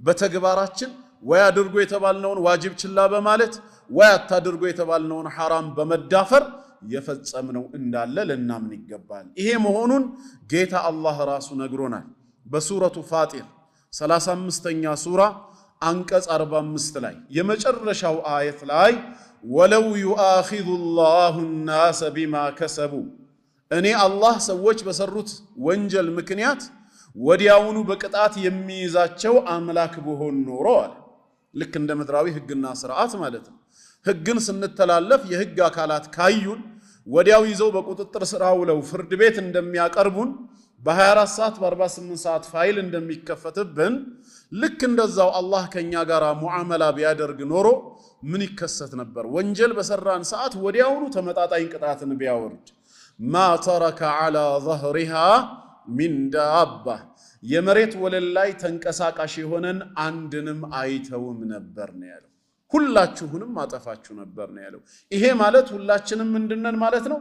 በተግባራችን ወይ አድርጎ የተባልነውን ዋጅብ ችላ በማለት ወይ አታድርጎ የተባልነውን ሐራም በመዳፈር የፈጸምነው እንዳለ ልናምን ይገባል። ይሄ መሆኑን ጌታ አላህ ራሱ ነግሮናል። በሱረቱ ፋጢር 35ኛ ሱራ አንቀጽ 45 ላይ የመጨረሻው አየት ላይ ወለው ዩአኺዙ ላሁ ናሰ ቢማ ከሰቡ፣ እኔ አላህ ሰዎች በሰሩት ወንጀል ምክንያት ወዲያውኑ በቅጣት የሚይዛቸው አምላክ ብሆን ኖሮ አለ። ልክ እንደ ምድራዊ ህግና ስርዓት ማለት ነው። ህግን ስንተላለፍ የህግ አካላት ካዩን ወዲያው ይዘው በቁጥጥር ስር አውለው ፍርድ ቤት እንደሚያቀርቡን በ24 ሰዓት በ48 ሰዓት ፋይል እንደሚከፈትብን ልክ እንደዛው አላህ ከኛ ጋር ሙዓመላ ቢያደርግ ኖሮ ምን ይከሰት ነበር? ወንጀል በሰራን ሰዓት ወዲያውኑ ተመጣጣኝ ቅጣትን ቢያወርድ ማ ተረከ ዐላ ظهرها ሚን ዳባ፣ የመሬት ወለል ላይ ተንቀሳቃሽ የሆነን አንድንም አይተውም ነበር ነው ያለው። ሁላችሁንም አጠፋችሁ ነበር ነው ያለው። ይሄ ማለት ሁላችንም ምንድነን ማለት ነው?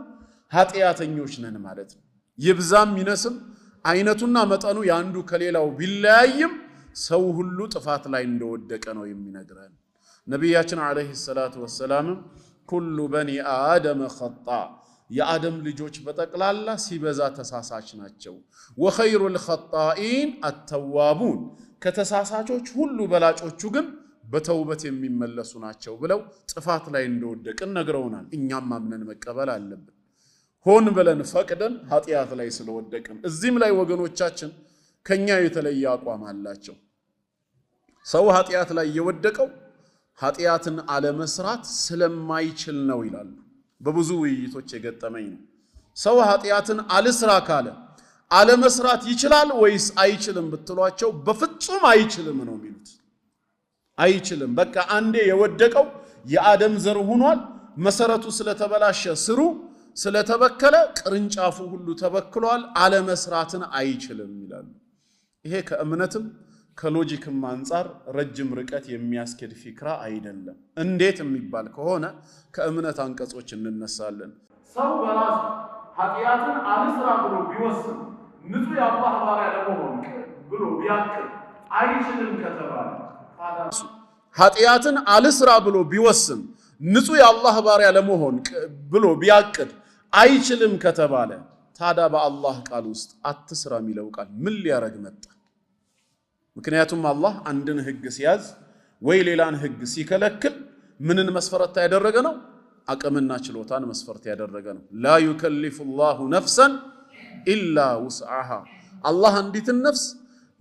ኃጢአተኞች ነን ማለት ነው። ይብዛም ይነስም አይነቱና መጠኑ ያንዱ ከሌላው ቢለያይም ሰው ሁሉ ጥፋት ላይ እንደወደቀ ነው የሚነግረን። ነብያችን አለይሂ ሰላቱ ወሰላም ኩሉ በኒ አደም ኸጣ የአደም ልጆች በጠቅላላ ሲበዛ ተሳሳች ናቸው። ወኸይሩል ኸጣኢን አተዋቡን ከተሳሳቾች ሁሉ በላጮቹ ግን በተውበት የሚመለሱ ናቸው ብለው ጥፋት ላይ እንደወደቅን ነግረውናል። እኛም አምነን መቀበል አለብን። ሆን ብለን ፈቅደን ኃጢአት ላይ ስለወደቅን እዚህም ላይ ወገኖቻችን ከኛ የተለየ አቋም አላቸው። ሰው ኃጢአት ላይ የወደቀው ኃጢአትን አለመስራት ስለማይችል ነው ይላሉ። በብዙ ውይይቶች የገጠመኝ ነው። ሰው ኃጢአትን አልስራ ካለ አለመስራት ይችላል ወይስ አይችልም ብትሏቸው በፍጹም አይችልም ነው የሚሉት። አይችልም። በቃ አንዴ የወደቀው የአደም ዘር ሆኗል። መሰረቱ ስለተበላሸ ስሩ ስለተበከለ ቅርንጫፉ ሁሉ ተበክሏል። አለመስራትን አይችልም ይላሉ። ይሄ ከእምነትም ከሎጂክም አንፃር ረጅም ርቀት የሚያስኬድ ፊክራ አይደለም። እንዴት የሚባል ከሆነ ከእምነት አንቀጾች እንነሳለን። ሰው በራሱ ኃጢአትን አልስራ ብሎ ቢወስን ንጹህ የአላህ ባሪያ ለመሆን ብሎ ቢያቅድ አይችልም ከተባለ ኃጢአትን አልስራ ብሎ ቢወስን ንጹህ የአላህ ባሪያ ለመሆን ብሎ ቢያቅድ አይችልም ከተባለ ታዲያ በአላህ ቃል ውስጥ አትስራ የሚለው ቃል ምን ሊያረግ መጣ? ምክንያቱም አላህ አንድን ህግ ሲያዝ ወይ ሌላን ህግ ሲከለክል ምንን መስፈርት ያደረገ ነው? አቅምና ችሎታን መስፈርት ያደረገ ነው። ላ ዩከሊፉ ላሁ ነፍሰን ኢላ ውስዓሃ አላህ አንዲትን ነፍስ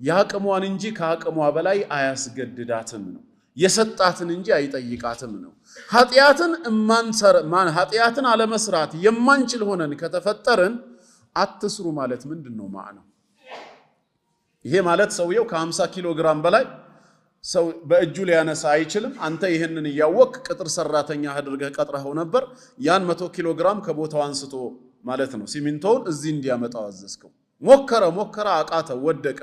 ያቅሟን እንጂ ከአቅሟ በላይ አያስገድዳትም ነው። የሰጣትን እንጂ አይጠይቃትም ነው። ኃጢአትን አለመስራት የማንችል ሆነን ከተፈጠርን አትስሩ ማለት ምንድነው ማዕናው? ይሄ ማለት ሰውየው ከ50 ኪሎ ግራም በላይ ሰው በእጁ ሊያነሳ አይችልም። አንተ ይሄንን ያወቅ ቅጥር ሰራተኛ አድርገህ ቀጥረኸው ነበር። ያን 100 ኪሎ ግራም ከቦታው አንስቶ ማለት ነው ሲሚንቶውን እዚህ እንዲያመጣው አዘዝከው። ሞከረ አቃተው፣ ወደቀ።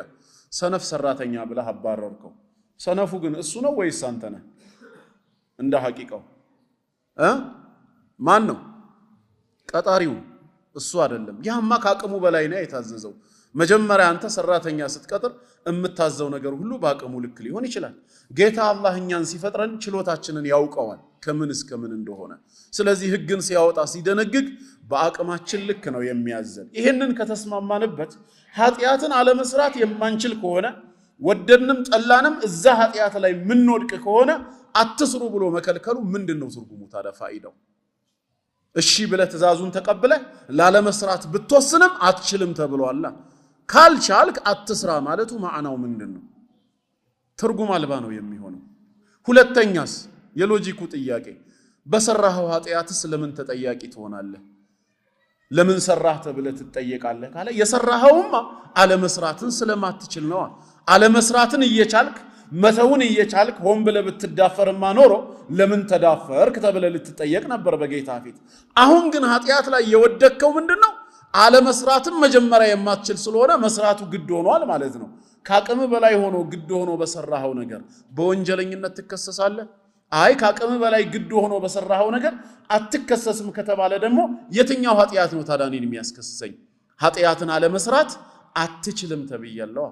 ሰነፍ ሰራተኛ ብለህ አባረርከው። ሰነፉ ግን እሱ ነው ወይስ አንተ ነህ? እንደ ሐቂቃው ማን ነው ቀጣሪው? እሱ አይደለም። ያማ ከአቅሙ በላይ ነው የታዘዘው። መጀመሪያ አንተ ሰራተኛ ስትቀጥር የምታዘው ነገር ሁሉ በአቅሙ ልክ ሊሆን ይችላል። ጌታ አላህ እኛን ሲፈጥረን ችሎታችንን ያውቀዋል ከምን እስከ ምን እንደሆነ። ስለዚህ ህግን ሲያወጣ ሲደነግግ በአቅማችን ልክ ነው የሚያዘን። ይሄንን ከተስማማንበት ኃጢአትን አለመስራት የማንችል ከሆነ ወደድንም ጠላንም እዛ ኃጢአት ላይ ምንወድቅ ከሆነ አትስሩ ብሎ መከልከሉ ምንድነው ትርጉሙ ታዲያ? ፋይዳው እሺ ብለ ትእዛዙን ተቀብለ ላለመስራት ብትወስንም አትችልም ተብሏል። ካልቻልክ አትስራ ማለቱ ማዕናው ምንድነው? ትርጉም አልባ ነው የሚሆነው። ሁለተኛስ የሎጂኩ ጥያቄ በሰራኸው ኃጢአትስ ለምን ተጠያቂ ትሆናለህ? ለምን ሰራህ ተብለ ትጠየቃለህ ካለ የሰራኸውማ አለመስራትን ስለማትችል ነው። አለመስራትን እየቻልክ መተውን እየቻልክ ሆን ብለ ብትዳፈርማ ኖሮ ለምን ተዳፈርክ ተብለ ልትጠየቅ ነበር በጌታ ፊት። አሁን ግን ኃጢአት ላይ የወደከው ምንድነው? አለመስራትን መጀመሪያ የማትችል ስለሆነ መስራቱ ግድ ሆኗል ማለት ነው። ካቅም በላይ ሆኖ ግድ ሆኖ በሰራኸው ነገር በወንጀለኝነት ትከሰሳለህ? አይ ካቅም በላይ ግድ ሆኖ በሰራኸው ነገር አትከሰስም ከተባለ ደግሞ የትኛው ኃጢአት ነው ታዲያ እኔን የሚያስከስሰኝ? ኃጢአትን አለመስራት አትችልም ተብያለሁ።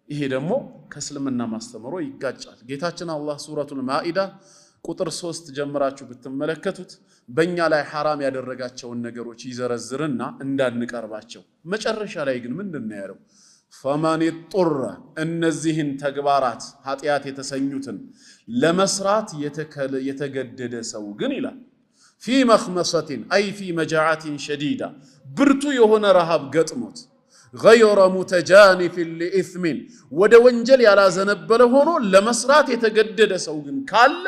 ይሄ ደግሞ ከእስልምና ማስተምሮ ይጋጫል። ጌታችን አላህ ሱረቱል ማኢዳ ቁጥር 3 ጀምራችሁ ብትመለከቱት በእኛ ላይ ሐራም ያደረጋቸውን ነገሮች ይዘረዝርና እንዳንቀርባቸው መጨረሻ ላይ ግን ምንድነው ያለው? ፈማን ጡረ እነዚህን ተግባራት ኃጢአት የተሰኙትን ለመስራት የተገደደ ሰው ግን ይላል ፊ መኽመሰቲን አይ ፊ መጃዓቲን ሸዲዳ ብርቱ የሆነ ረሃብ ገጥሞት غير متجانف لإثم ወደ ወንጀል ያላዘነበለ ሆኖ ለመስራት የተገደደ ሰው ግን ካለ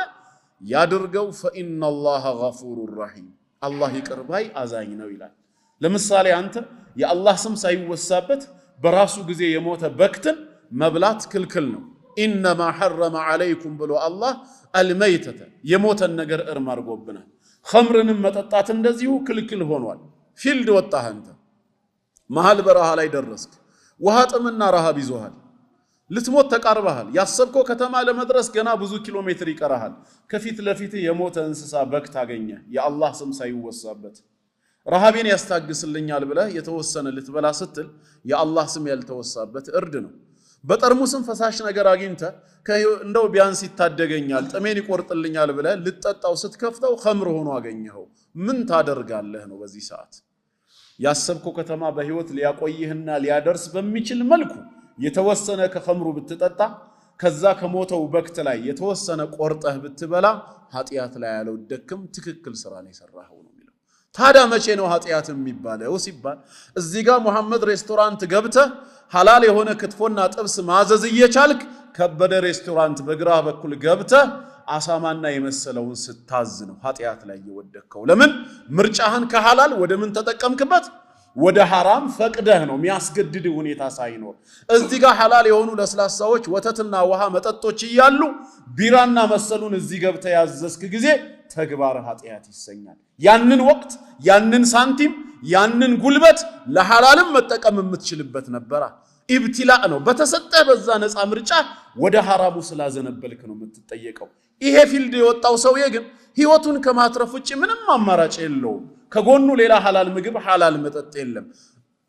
ያድርገው فإن الله غفور رحيم አላህ ይቅር ባይ አዛኝ ነው ይላል። ለምሳሌ አንተ የአላህ ስም ሳይወሳበት በራሱ ጊዜ የሞተ በክትን መብላት ክልክል ነው። إنما حرم عليكم ብሎ አላህ الميتة የሞተን ነገር እርም አድርጎብናል። ኸምርንም መጠጣት እንደዚሁ ክልክል ሆኗል። ፊልድ ወጣህ አንተ መሃል በረሃ ላይ ደረስክ። ውሃ ጥምና ረሃብ ይዞሃል። ልትሞት ተቃርበሃል። ያሰብከው ከተማ ለመድረስ ገና ብዙ ኪሎ ሜትር ይቀርሃል። ከፊት ለፊት የሞተ እንስሳ በግ ታገኘ የአላህ ስም ሳይወሳበት። ረሃቤን ያስታግስልኛል ብለህ የተወሰነ ልትበላ ስትል የአላህ ስም ያልተወሳበት እርድ ነው። በጠርሙስም ፈሳሽ ነገር አግኝተ እንደው ቢያንስ ይታደገኛል ጥሜን ይቆርጥልኛል ብለ ልጠጣው ስትከፍተው ኸምር ሆኖ አገኘኸው ምን ታደርጋለህ ነው በዚህ ሰዓት ያሰብከው ከተማ በህይወት ሊያቆይህና ሊያደርስ በሚችል መልኩ የተወሰነ ከኸምሩ ብትጠጣ ከዛ ከሞተው በክት ላይ የተወሰነ ቆርጠህ ብትበላ ኃጢያት ላይ ያለው ደክም ትክክል ስራ ነው የሰራኸው ነው የሚለው ታዲያ መቼ ነው ኃጢያት የሚባለው ሲባል እዚህ ጋር መሐመድ ሬስቶራንት ገብተህ ሐላል የሆነ ክትፎና ጥብስ ማዘዝ እየቻልክ ከበደ ሬስቶራንት በግራህ በኩል ገብተህ አሳማና የመሰለውን ስታዝ ነው ኃጢያት ላይ እየወደከው ለምን ምርጫህን ከሐላል ወደ ምን ተጠቀምክበት ወደ ሐራም ፈቅደህ ነው የሚያስገድድ ሁኔታ ሳይኖር እዚህ ጋር ሐላል የሆኑ ለስላሳዎች ወተትና ውሃ መጠጦች እያሉ ቢራና መሰሉን እዚህ ገብተህ ያዘዝክ ጊዜ ተግባር ኃጢያት ይሰኛል ያንን ወቅት ያንን ሳንቲም ያንን ጉልበት ለሐላልም መጠቀም የምትችልበት ነበር ኢብቲላእ ነው በተሰጠህ በዛ ነፃ ምርጫ ወደ ሐራሙ ስላዘነበልክ ነው የምትጠየቀው ይሄ ፊልድ የወጣው ሰውዬ ግን ህይወቱን ከማትረፍ ውጪ ምንም አማራጭ የለውም ከጎኑ ሌላ ሐላል ምግብ ሐላል መጠጥ የለም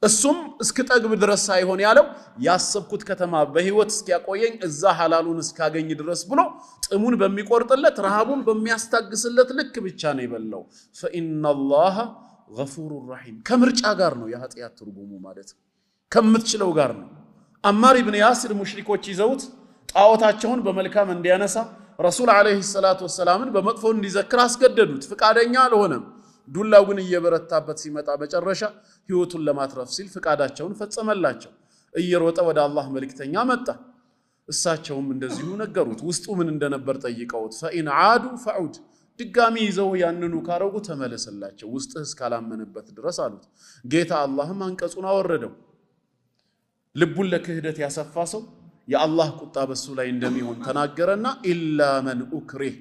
እሱም እስክጠግብ ድረስ ሳይሆን ያለው ያሰብኩት ከተማ በህይወት እስኪያቆየኝ እዛ ሐላሉን እስካገኝ ድረስ ብሎ ጥሙን በሚቆርጥለት ረሃቡን በሚያስታግስለት ልክ ብቻ ነው ይበላው ፈኢነላህ ገፉሩር ረሂም ከምርጫ ጋር ነው የኃጢያት ትርጉሙ ማለት ከምትችለው ጋር ነው አማር ኢብኑ ያሲር ሙሽሪኮች ይዘውት ጣዖታቸውን በመልካም እንዲያነሳ ረሱል አለይሂ ሰላቱ ወሰላምን በመጥፎ እንዲዘክር አስገደዱት ፍቃደኛ አልሆነም ዱላው ግን እየበረታበት ሲመጣ በጨረሻ ህይወቱን ለማትረፍ ሲል ፍቃዳቸውን ፈጸመላቸው እየሮጠ ወደ አላህ መልእክተኛ መጣ እሳቸውም እንደዚሁ ነገሩት ውስጡ ምን እንደነበር ጠይቀውት ፈኢን ዓዱ ፈዑድ ድጋሚ ይዘው ያንኑ ካረጉ ተመለሰላቸው ውስጥህ እስካላመነበት ድረስ አሉት ጌታ አላህም አንቀጹን አወረደው ልቡን ለክህደት ያሰፋ ሰው የአላህ ቁጣ በሱ ላይ እንደሚሆን ተናገረና ኢላ መን ኡክሪህ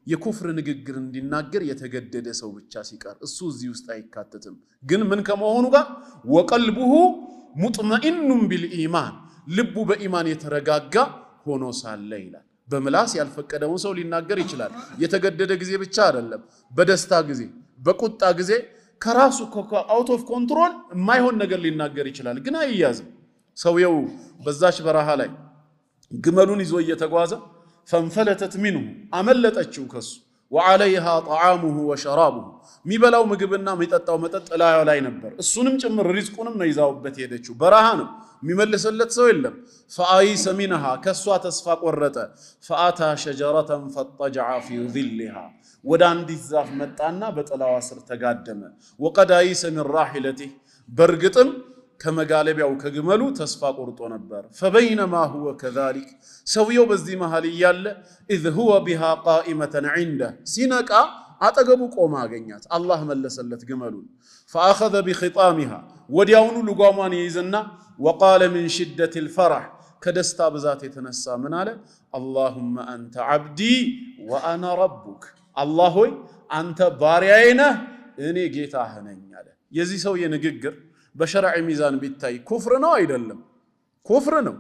የኩፍር ንግግር እንዲናገር የተገደደ ሰው ብቻ ሲቀር እሱ እዚህ ውስጥ አይካተትም ግን ምን ከመሆኑ ጋር ወቀልቡሁ ሙጥመኢኑን ቢልኢማን ልቡ በኢማን የተረጋጋ ሆኖ ሳለ ይላል በምላስ ያልፈቀደውን ሰው ሊናገር ይችላል የተገደደ ጊዜ ብቻ አይደለም በደስታ ጊዜ በቁጣ ጊዜ ከራሱ አውት ኦፍ ኮንትሮል የማይሆን ነገር ሊናገር ይችላል ግን አይያዝም ሰውየው በዛች በረሃ ላይ ግመሉን ይዞ እየተጓዘ فانفلتت منه አመለጠችው ከሱ وعليها طعامه وشرابه ሚበላው ምግብና ሚጠጣው መጠጥ ላዩ ላይ ነበር እሱንም ጭምር ሪዝቁንም ነው ይዛውበት ሄደችው በረሃ ነው የሚመልሰለት ሰው የለም فآيس منها ከሷ ተስፋ ቆረጠ فآتى شجرة فاضطجع في ظلها ወደ አንዲት ዛፍ መጣና በጥላዋ ስር ተጋደመ وقد آيس من راحلته በርግጥም ከመጋለቢያው ከግመሉ ተስፋ ቆርጦ ነበር فبينما هو كذلك ሰውየው በዚህ መሃል ይያለ اذ هو بها قائمة عنده ሲነቃ አጠገቡ ቆማ አገኛት አላህ መለሰለት ግመሉን فاخذ بخطامها ወዲያውኑ ልጓሟን ይይዝና وقال من شدة الفرح ከደስታ ብዛት የተነሳ ምን አለ اللهم انت عبدي وانا ربك الله ሆይ አንተ ባሪያዬ ነህ እኔ ጌታህ ነኝ አለ የዚህ ሰው የንግግር በሸርዕ ሚዛን ቢታይ ኩፍር ነው አይደለም ኩፍር ነው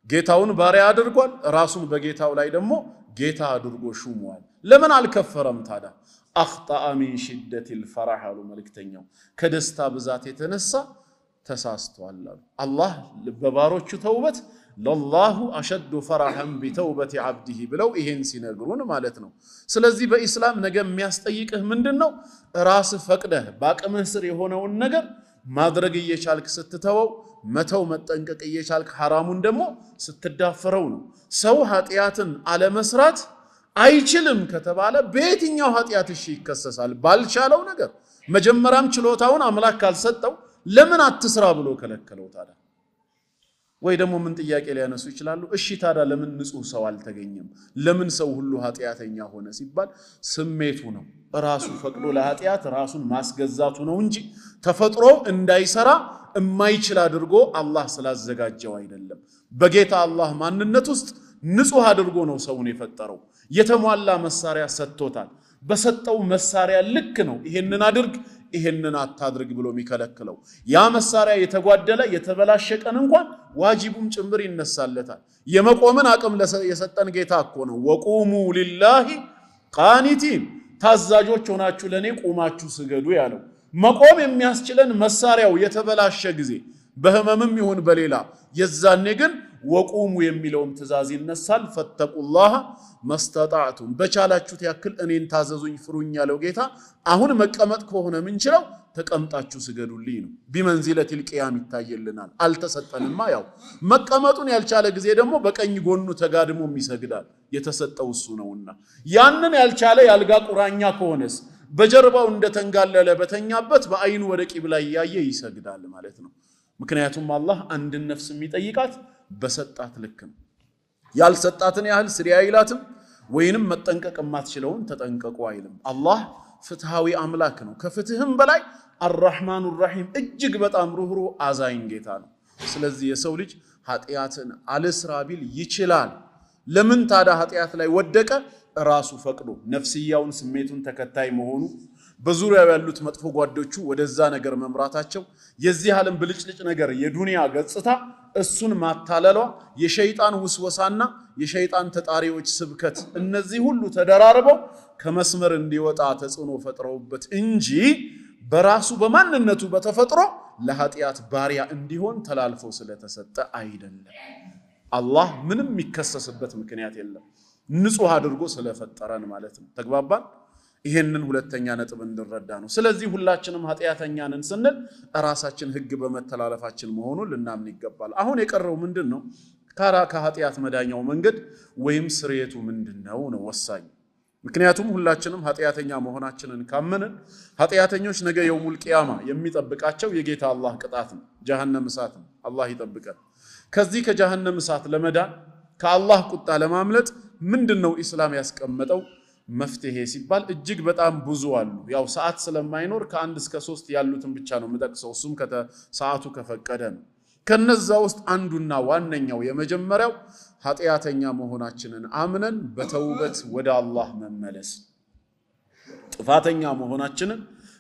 ጌታውን ባሪያ አድርጓል ራሱን በጌታው ላይ ደግሞ ጌታ አድርጎ ሹሟል ለምን አልከፈረም ታዲያ اخطا من شده الفرح አሉ መልእክተኛው ከደስታ ብዛት የተነሳ ተሳስቷል አላህ በባሮቹ ተውበት ለላሁ አሸዱ ፈራሐን ቢተውበት عبده ብለው ይሄን ሲነግሩን ማለት ነው ስለዚህ በእስላም ነገ የሚያስጠይቅህ ምንድነው ራስ ፈቅደህ ባቅምህ ስር የሆነውን ነገር ማድረግ እየቻልክ ስትተወው መተው መጠንቀቅ እየቻልክ ሐራሙን ደግሞ ስትዳፈረው ነው ሰው ኃጢያትን አለ መስራት አይችልም ከተባለ በየትኛው ኃጢያት እሺ ይከሰሳል ባልቻለው ነገር መጀመሪያም ችሎታውን አምላክ ካልሰጠው ለምን አትስራ ብሎ ከለከለው ታዲያ ወይ ደግሞ ምን ጥያቄ ሊያነሱ ይችላሉ እሺ ታዲያ ለምን ንጹህ ሰው አልተገኘም ለምን ሰው ሁሉ ኃጢያተኛ ሆነ ሲባል ስሜቱ ነው ራሱ ፈቅዶ ለኃጢያት ራሱን ማስገዛቱ ነው እንጂ ተፈጥሮ እንዳይሰራ የማይችል አድርጎ አላህ ስላዘጋጀው አይደለም በጌታ አላህ ማንነት ውስጥ ንጹህ አድርጎ ነው ሰውን የፈጠረው የተሟላ መሳሪያ ሰጥቶታል በሰጠው መሳሪያ ልክ ነው ይሄንን አድርግ ይሄንን አታድርግ ብሎ የሚከለክለው ያ መሳሪያ የተጓደለ የተበላሸቀን እንኳን ዋጂቡም ጭምር ይነሳለታል የመቆምን አቅም የሰጠን ጌታ እኮ ነው ወቁሙ ሊላሂ ቃኒቲን ታዛዦች ሆናችሁ ለኔ ቆማችሁ ስገዱ ያለው መቆም የሚያስችለን መሳሪያው የተበላሸ ጊዜ በህመምም ይሁን በሌላ የዛኔ ግን ወቁሙ የሚለውም ትእዛዝ ይነሳል። ፈተቁላህ መስተጣዕቱም በቻላችሁት ያክል እኔን ታዘዙኝ ፍሩኝ ያለው ጌታ አሁን መቀመጥ ከሆነ ምንችለው ተቀምጣችሁ ስገዱልኝ ነው። ቢመንዚለቲል ቂያም ይታየልናል። አልተሰጠንማ ያው መቀመጡን ያልቻለ ጊዜ ደግሞ በቀኝ ጎኑ ተጋድሞም ይሰግዳል የተሰጠው እሱ ነውና ያንን ያልቻለ ያልጋ ቁራኛ ከሆነስ በጀርባው እንደተንጋለለ በተኛበት በአይኑ ወደ ቂብላ ያየ ይሰግዳል ማለት ነው። ምክንያቱም አላህ አንድ ነፍስ የሚጠይቃት በሰጣት ልክ ነው። ያልሰጣትን ያህል ስሪ አይላትም ወይንም መጠንቀቅ ማትችለውን ተጠንቀቁ አይልም። አላህ ፍትሃዊ አምላክ ነው። ከፍትህም በላይ አርራህማኑ ራሂም እጅግ በጣም ሩህሩህ አዛኝ ጌታ ነው። ስለዚህ የሰው ልጅ ኃጢያትን አልስራ ቢል ይችላል። ለምን ታዳ ኃጢያት ላይ ወደቀ? ራሱ ፈቅዶ ነፍስያውን ስሜቱን ተከታይ መሆኑ በዙሪያው ያሉት መጥፎ ጓዶቹ ወደዛ ነገር መምራታቸው የዚህ ዓለም ብልጭልጭ ነገር የዱንያ ገጽታ እሱን ማታለሏ የሸይጣን ውስወሳና የሸይጣን ተጣሪዎች ስብከት እነዚህ ሁሉ ተደራርበው ከመስመር እንዲወጣ ተጽዕኖ ፈጥረውበት እንጂ በራሱ በማንነቱ በተፈጥሮ ለኃጢያት ባሪያ እንዲሆን ተላልፎ ስለተሰጠ አይደለም። አላህ ምንም የሚከሰስበት ምክንያት የለም። ንጹህ አድርጎ ስለፈጠረን ማለት ነው። ተግባባን? ይሄንን ሁለተኛ ነጥብ እንድረዳ ነው። ስለዚህ ሁላችንም ኃጢያተኛ ነን ስንል ራሳችን ህግ በመተላለፋችን መሆኑን ልናምን ይገባል። አሁን የቀረው ምንድነው? ከኃጢያት መዳኛው መንገድ ወይም ስርየቱ ምንድነው ነው ወሳኝ። ምክንያቱም ሁላችንም ኃጢያተኛ መሆናችንን ካመንን ኃጢያተኞች ነገ የውሙል ቂያማ የሚጠብቃቸው የጌታ አላህ ቅጣት ነው፣ ጀሃነም እሳት ነው። አላህ ይጠብቀን። ከዚህ ከጀሃነም እሳት ለመዳን ከአላህ ቁጣ ለማምለጥ ምንድነው ኢስላም ያስቀመጠው መፍትሄ ሲባል እጅግ በጣም ብዙ አሉ። ያው ሰዓት ስለማይኖር ከ1 እስከ 3 ያሉትን ብቻ ነው የምጠቅሰው፣ እሱም ሰዓቱ ከፈቀደ ነው። ከነዛ ውስጥ አንዱና ዋነኛው የመጀመሪያው ኃጢያተኛ መሆናችንን አምነን በተውበት ወደ አላህ መመለስ። ጥፋተኛ መሆናችንን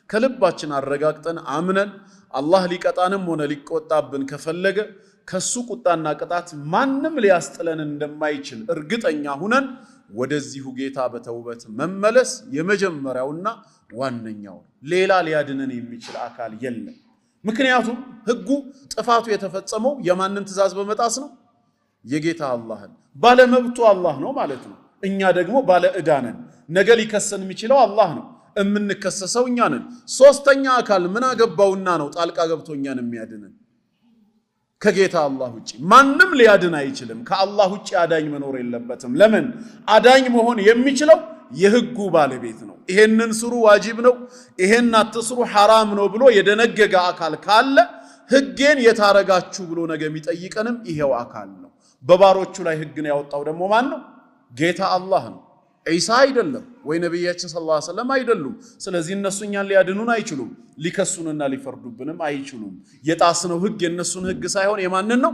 ከልባችን አረጋግጠን አምነን አላህ ሊቀጣንም ሆነ ሊቆጣብን ከፈለገ ከሱ ቁጣና ቅጣት ማንም ሊያስጥለን እንደማይችል እርግጠኛ ሁነን ወደዚሁ ጌታ በተውበት መመለስ የመጀመሪያውና ዋነኛው። ሌላ ሊያድነን የሚችል አካል የለም። ምክንያቱም ህጉ ጥፋቱ የተፈጸመው የማንን ትእዛዝ በመጣስ ነው? የጌታ አላህን። ባለመብቱ አላህ ነው ማለት ነው። እኛ ደግሞ ባለ ዕዳ ነን። ነገ ሊከሰን የሚችለው አላህ ነው፣ እምንከሰሰው እኛ ነን። ሶስተኛ አካል ምን አገባውና ነው ጣልቃ ገብቶ እኛን የሚያድነን? ከጌታ አላህ ውጪ ማንም ሊያድን አይችልም። ከአላህ ውጪ አዳኝ መኖር የለበትም። ለምን? አዳኝ መሆን የሚችለው የህጉ ባለቤት ነው። ይሄንን ስሩ ዋጅብ ነው፣ ይሄን አትስሩ ሐራም ነው ብሎ የደነገገ አካል ካለ ህጌን የታረጋችሁ ብሎ ነገ የሚጠይቀንም ይሄው አካል ነው። በባሮቹ ላይ ህግን ያወጣው ደግሞ ማን ነው? ጌታ አላህ ነው። ዒሳ አይደለም ወይ ነብያችን ሰለላሁ ዐለይሂ ወሰለም አይደሉም። ስለዚህ እነሱ እኛን ሊያድኑን አይችሉም፣ ሊከሱንና ሊፈርዱብንም አይችሉም። የጣስነው ህግ የነሱን ህግ ሳይሆን የማንን ነው?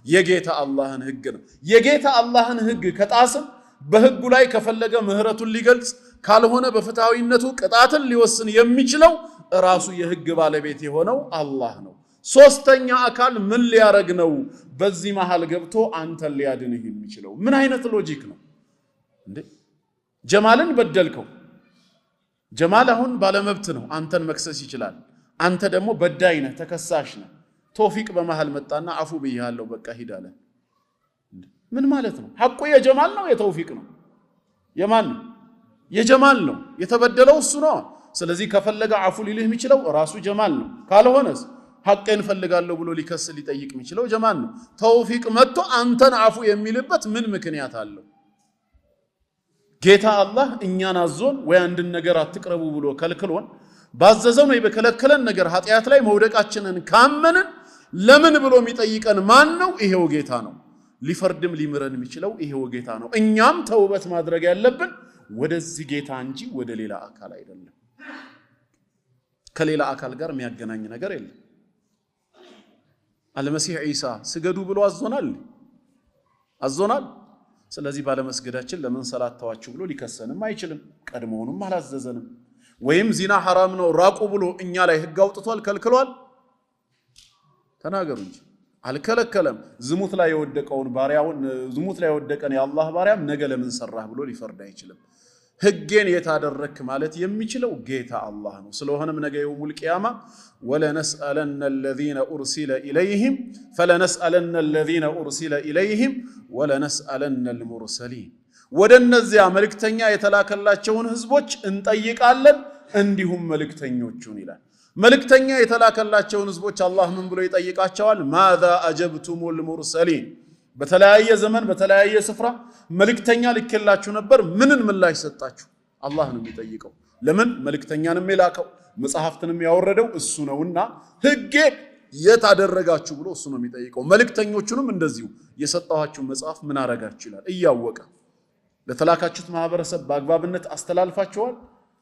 የጌታ አላህን ህግ ነው። የጌታ አላህን ህግ ከጣስን በህጉ ላይ ከፈለገ ምህረቱን ሊገልጽ ካልሆነ በፍትሃዊነቱ ቅጣትን ሊወስን የሚችለው ራሱ የህግ ባለቤት የሆነው አላህ ነው። ሶስተኛ አካል ምን ሊያረግ ነው በዚህ መሃል ገብቶ አንተን ሊያድንህ የሚችለው? ምን አይነት ሎጂክ ነው እንዴ? ጀማልን በደልከው። ጀማል አሁን ባለመብት ነው፣ አንተን መክሰስ ይችላል። አንተ ደግሞ በዳይ ነህ፣ ተከሳሽ ነህ። ቶፊቅ በመሃል መጣና አፉ ብያለሁ በቃ ሂድ አለ። ምን ማለት ነው? ሐቁ የጀማል ነው የተውፊቅ ነው? የማን ነው? የጀማል ነው። የተበደለው እሱ ነው። ስለዚህ ከፈለገ አፉ ሊልህ የሚችለው ራሱ ጀማል ነው። ካልሆነስ ሐቄን ፈልጋለሁ ብሎ ሊከስ ሊጠይቅ የሚችለው ጀማል ነው። ተውፊቅ መጥቶ አንተን አፉ የሚልበት ምን ምክንያት አለው? ጌታ አላህ እኛን አዞን ወይ አንድን ነገር አትቅረቡ ብሎ ከልክሎን ባዘዘው ነው በከለከለን ነገር ኃጢያት ላይ መውደቃችንን ካመንን ለምን ብሎ የሚጠይቀን ማን ነው? ይሄው ጌታ ነው። ሊፈርድም ሊምረን የሚችለው ይሄው ጌታ ነው። እኛም ተውበት ማድረግ ያለብን ወደዚህ ጌታ እንጂ ወደ ሌላ አካል አይደለም። ከሌላ አካል ጋር የሚያገናኝ ነገር የለም። አልመሲህ ዒሳ ስገዱ ብሎ አዞናል። ስለዚህ ባለመስገዳችን ለምን ሰላት ተዋችሁ ብሎ ሊከሰንም አይችልም። ቀድሞውንም አላዘዘንም። ወይም ዚና ሐራም ነው ራቁ ብሎ እኛ ላይ ህግ አውጥቷል ከልክሏል? ተናገሩ እንጂ አልከለከለም። ዝሙት ላይ የወደቀን የአላህ ባሪያም ነገ ለምን ሰራህ ብሎ ሊፈርድ አይችልም። ህጌን የታደረክ ማለት የሚችለው ጌታ አላህ ነው። ስለሆነም ነገ የውሙል ቂያማ ወለነስአለነ الذين ارسل اليهم فلنسالن الذين ارسل اليهم ولنسالن المرسلين ወደነዚያ መልእክተኛ የተላከላቸውን ህዝቦች እንጠይቃለን እንዲሁም መልእክተኞቹን ይላል። መልእክተኛ የተላከላቸውን ህዝቦች አላህ ምን ብሎ ይጠይቃቸዋል? ماذا اجبتم المرسلين በተለያየ ዘመን በተለያየ ስፍራ መልእክተኛ ልከላችሁ ነበር ምንን ምላሽ ሰጣችሁ? አላህ ነው የሚጠይቀው። ለምን መልእክተኛንም የላከው መጽሐፍትንም ያወረደው እሱ ነውና ህጌ የታደረጋችሁ ብሎ እሱ ነው የሚጠይቀው። መልእክተኞቹንም እንደዚሁ የሰጣችሁ መጽሐፍ ምን አረጋችሁ ይላል። እያወቀ ለተላካችሁት ማህበረሰብ በአግባብነት አስተላልፋችኋል?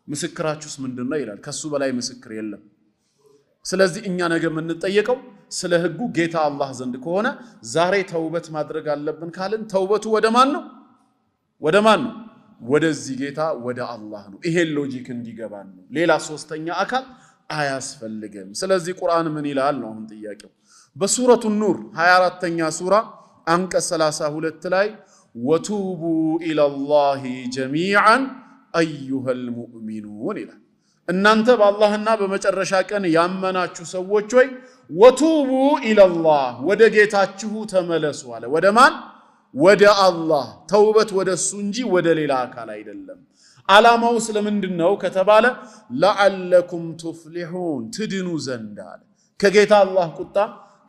ምስክራችሁስ ምንድነው ይላል። ከሱ በላይ ምስክር የለም። ስለዚህ እኛ ነገ የምንጠየቀው ስለ ህጉ ጌታ አላህ ዘንድ ከሆነ ዛሬ ተውበት ማድረግ አለብን ካልን ተውበቱ ወደ ማን ነው? ወደ ማን ነው? ወደዚህ ጌታ ወደ አላህ ነው። ይሄ ሎጂክ እንዲገባን ነው። ሌላ ሶስተኛ አካል አያስፈልግም። ስለዚህ ቁርአን ምን ይላል ነው አሁን ጥያቄው። በሱረቱ ኑር 24ኛ ሱራ አንቀጽ 32 ላይ ወቱቡ ኢለላሂ ጀሚዓን አዩሀል ሙእሚኑን ይላል። እናንተ በአላህና በመጨረሻ ቀን ያመናችሁ ሰዎች ሆይ ወቱቡ ኢለላህ ወደ ጌታችሁ ተመለሱ አለ። ወደ ማን? ወደ አላህ። ተውበት ወደሱ እንጂ ወደ ሌላ አካል አይደለም። ዓላማው ስለምንድነው ከተባለ ለዓለኩም ቱፍሊሁን ትድኑ ዘንድ አለ። ከጌታ አላህ ቁጣ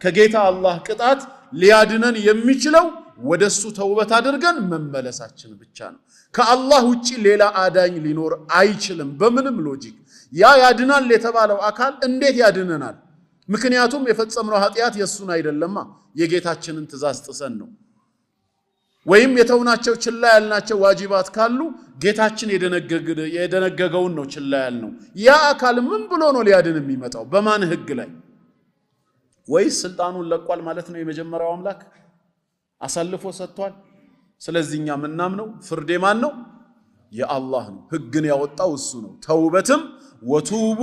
ከጌታ አላህ ቅጣት ሊያድነን የሚችለው ወደሱ ተውበት አድርገን መመለሳችን ብቻ ነው። ከአላህ ውጪ ሌላ አዳኝ ሊኖር አይችልም በምንም ሎጂክ። ያ ያድናል የተባለው አካል እንዴት ያድነናል? ምክንያቱም የፈጸምነው ኃጢያት የሱን አይደለማ የጌታችንን ትእዛዝ ጥሰን ነው። ወይም የተውናቸው ችላ ያልናቸው ዋጂባት ካሉ ጌታችን የደነገገውን ነው ችላ ያልነው። ያ አካል ምን ብሎ ነው ሊያድን የሚመጣው? በማን ህግ ላይ? ወይስ ስልጣኑን ለቋል ማለት ነው? የመጀመሪያው አምላክ አሳልፎ ሰጥቷል። ስለዚህኛ ምናምነው ፍርድ ማን ነው? የአላህ ነው። ህግን ያወጣው እሱ ነው። ተውበትም ወቱቡ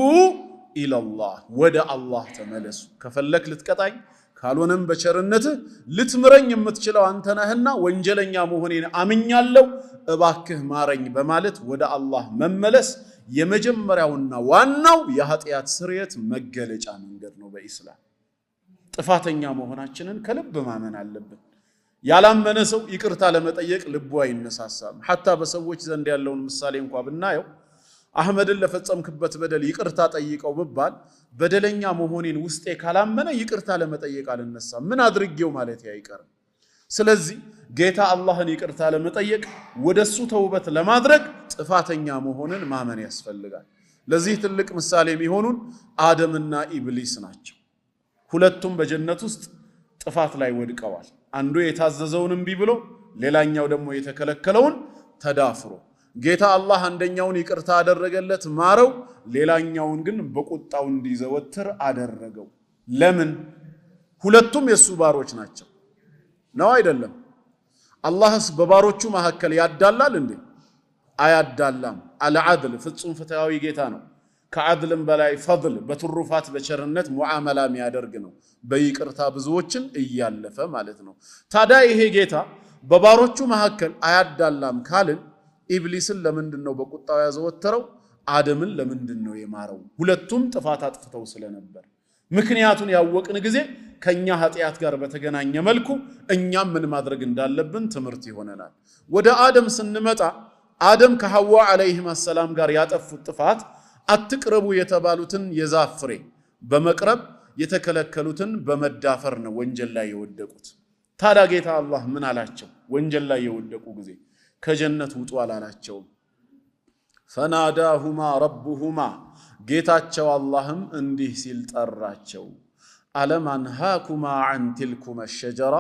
ኢለላህ ወደ አላህ ተመለሱ። ከፈለክ ልትቀጣኝ ካልሆነም በቸርነትህ ልትምረኝ የምትችለው አንተ ነህና ወንጀለኛ መሆኔን አምኛለሁ እባክህ ማረኝ በማለት ወደ አላህ መመለስ የመጀመሪያውና ዋናው የኃጢያት ስርየት መገለጫ መንገድ ነው በኢስላም። ጥፋተኛ መሆናችንን ከልብ ማመን አለብን። ያላመነ ሰው ይቅርታ ለመጠየቅ ልቡ አይነሳሳም። ሐታ በሰዎች ዘንድ ያለውን ምሳሌ እንኳን ብናየው አህመድን ለፈጸምክበት በደል ይቅርታ ጠይቀው ብባል በደለኛ መሆኔን ውስጤ ካላመነ ይቅርታ ለመጠየቅ አልነሳም። ምን አድርጌው ማለት አይቀርም። ስለዚህ ጌታ አላህን ይቅርታ ለመጠየቅ ወደሱ ተውበት ለማድረግ ጥፋተኛ መሆንን ማመን ያስፈልጋል። ለዚህ ትልቅ ምሳሌ የሚሆኑን አደምና ኢብሊስ ናቸው። ሁለቱም በጀነት ውስጥ ጥፋት ላይ ወድቀዋል። አንዱ የታዘዘውን እምቢ ብሎ ሌላኛው ደግሞ የተከለከለውን ተዳፍሮ ጌታ አላህ አንደኛውን ይቅርታ አደረገለት ማረው፣ ሌላኛውን ግን በቁጣው እንዲዘወትር አደረገው። ለምን? ሁለቱም የሱ ባሮች ናቸው ነው አይደለም? አላህስ በባሮቹ መካከል ያዳላል እንዴ? አያዳላም። አልዓድል ፍጹም ፍትሃዊ ጌታ ነው። ከዓድልም በላይ ፈድል በትሩፋት በቸርነት ሙዓመላ የሚያደርግ ነው። በይቅርታ ብዙዎችን እያለፈ ማለት ነው። ታዲያ ይሄ ጌታ በባሮቹ መካከል አያዳላም ካልን ኢብሊስን ለምንድነው በቁጣው ያዘወተረው? አደምን ለምንድነው የማረው? ሁለቱም ጥፋት አጥፍተው ስለነበር። ምክንያቱን ያወቅን ጊዜ ከኛ ኃጢያት ጋር በተገናኘ መልኩ እኛም ምን ማድረግ እንዳለብን ትምህርት ይሆነናል። ወደ አደም ስንመጣ አደም ከሐዋ አለይሂማ ሰላም ጋር ያጠፉት ጥፋት አትቅረቡ የተባሉትን የዛፍ ፍሬ በመቅረብ የተከለከሉትን በመዳፈር ነው ወንጀል ላይ የወደቁት። ታዲያ ጌታ አላህ ምን አላቸው? ወንጀል ላይ የወደቁ ጊዜ ከጀነት ውጡ አላላቸው። ፈናዳሁማ ረቡሁማ ጌታቸው አላህም እንዲህ ሲል ጠራቸው። አለም አንሃኩማ አን ትልኩማ ሸጀራ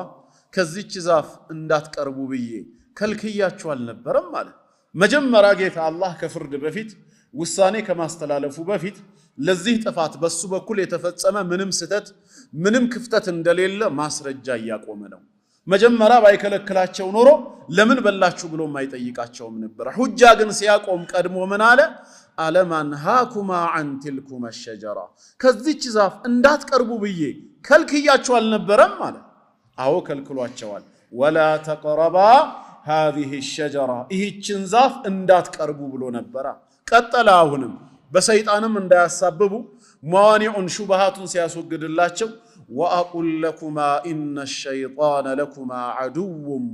ከዚች ዛፍ እንዳትቀርቡ ብዬ ከልክያችሁ አልነበረም ማለት። መጀመሪያ ጌታ አላህ ከፍርድ በፊት ውሳኔ ከማስተላለፉ በፊት ለዚህ ጥፋት በሱ በኩል የተፈጸመ ምንም ስተት ምንም ክፍተት እንደሌለ ማስረጃ እያቆመ ነው። መጀመሪያ ባይከለክላቸው ኖሮ ለምን በላችሁ ብሎ ማይጠይቃቸውም ነበር። ሁጃ ግን ሲያቆም ቀድሞ ምን አለ? አለም አንሃኩማ አን ትልኩማ ሸጀራ ከዚች ዛፍ እንዳትቀርቡ ብዬ ከልክያችሁ አልነበረም ማለት። አዎ ከልክሏቸዋል። ወላ ተቅረባ هذه الشجرة ይህችን ዛፍ እንዳትቀርቡ ብሎ ነበር ቀጠለ አሁንም በሰይጣንም እንዳያሳብቡ موانع شبهات ሲያስወግድላቸው وأقول لكما إن الشيطان لكما عدو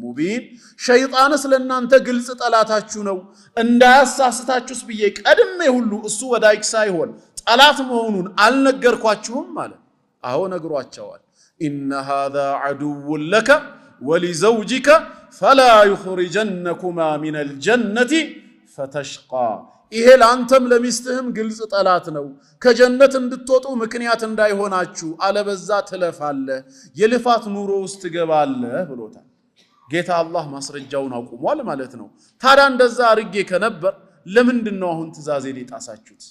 مبين شيطان ስለናንተ ግልጽ ጠላታችሁ ነው እንዳያሳስታችሁስ ብዬ ቀድሜ ሁሉ እሱ ወዳጅ ሳይሆን ጠላት መሆኑን አልነገርኳችሁም ማለት አዎ ነግሯቸዋል إن هذا عدو لك ولزوجك فلا يخرجنكما من الجنة فتشقى ይሄ ላንተም ለሚስትህም ግልጽ ጠላት ነው ከጀነት እንድትወጡ ምክንያት እንዳይሆናችሁ አለበዛ ትለፋለህ የልፋት ኑሮ ውስጥ ገባለህ ብሎታል ጌታ አላህ ማስረጃውን አቁሟል ማለት ነው ታዲያ እንደዛ አርጌ ከነበር ለምንድነው አሁን ትእዛዜን ይጣሳችሁት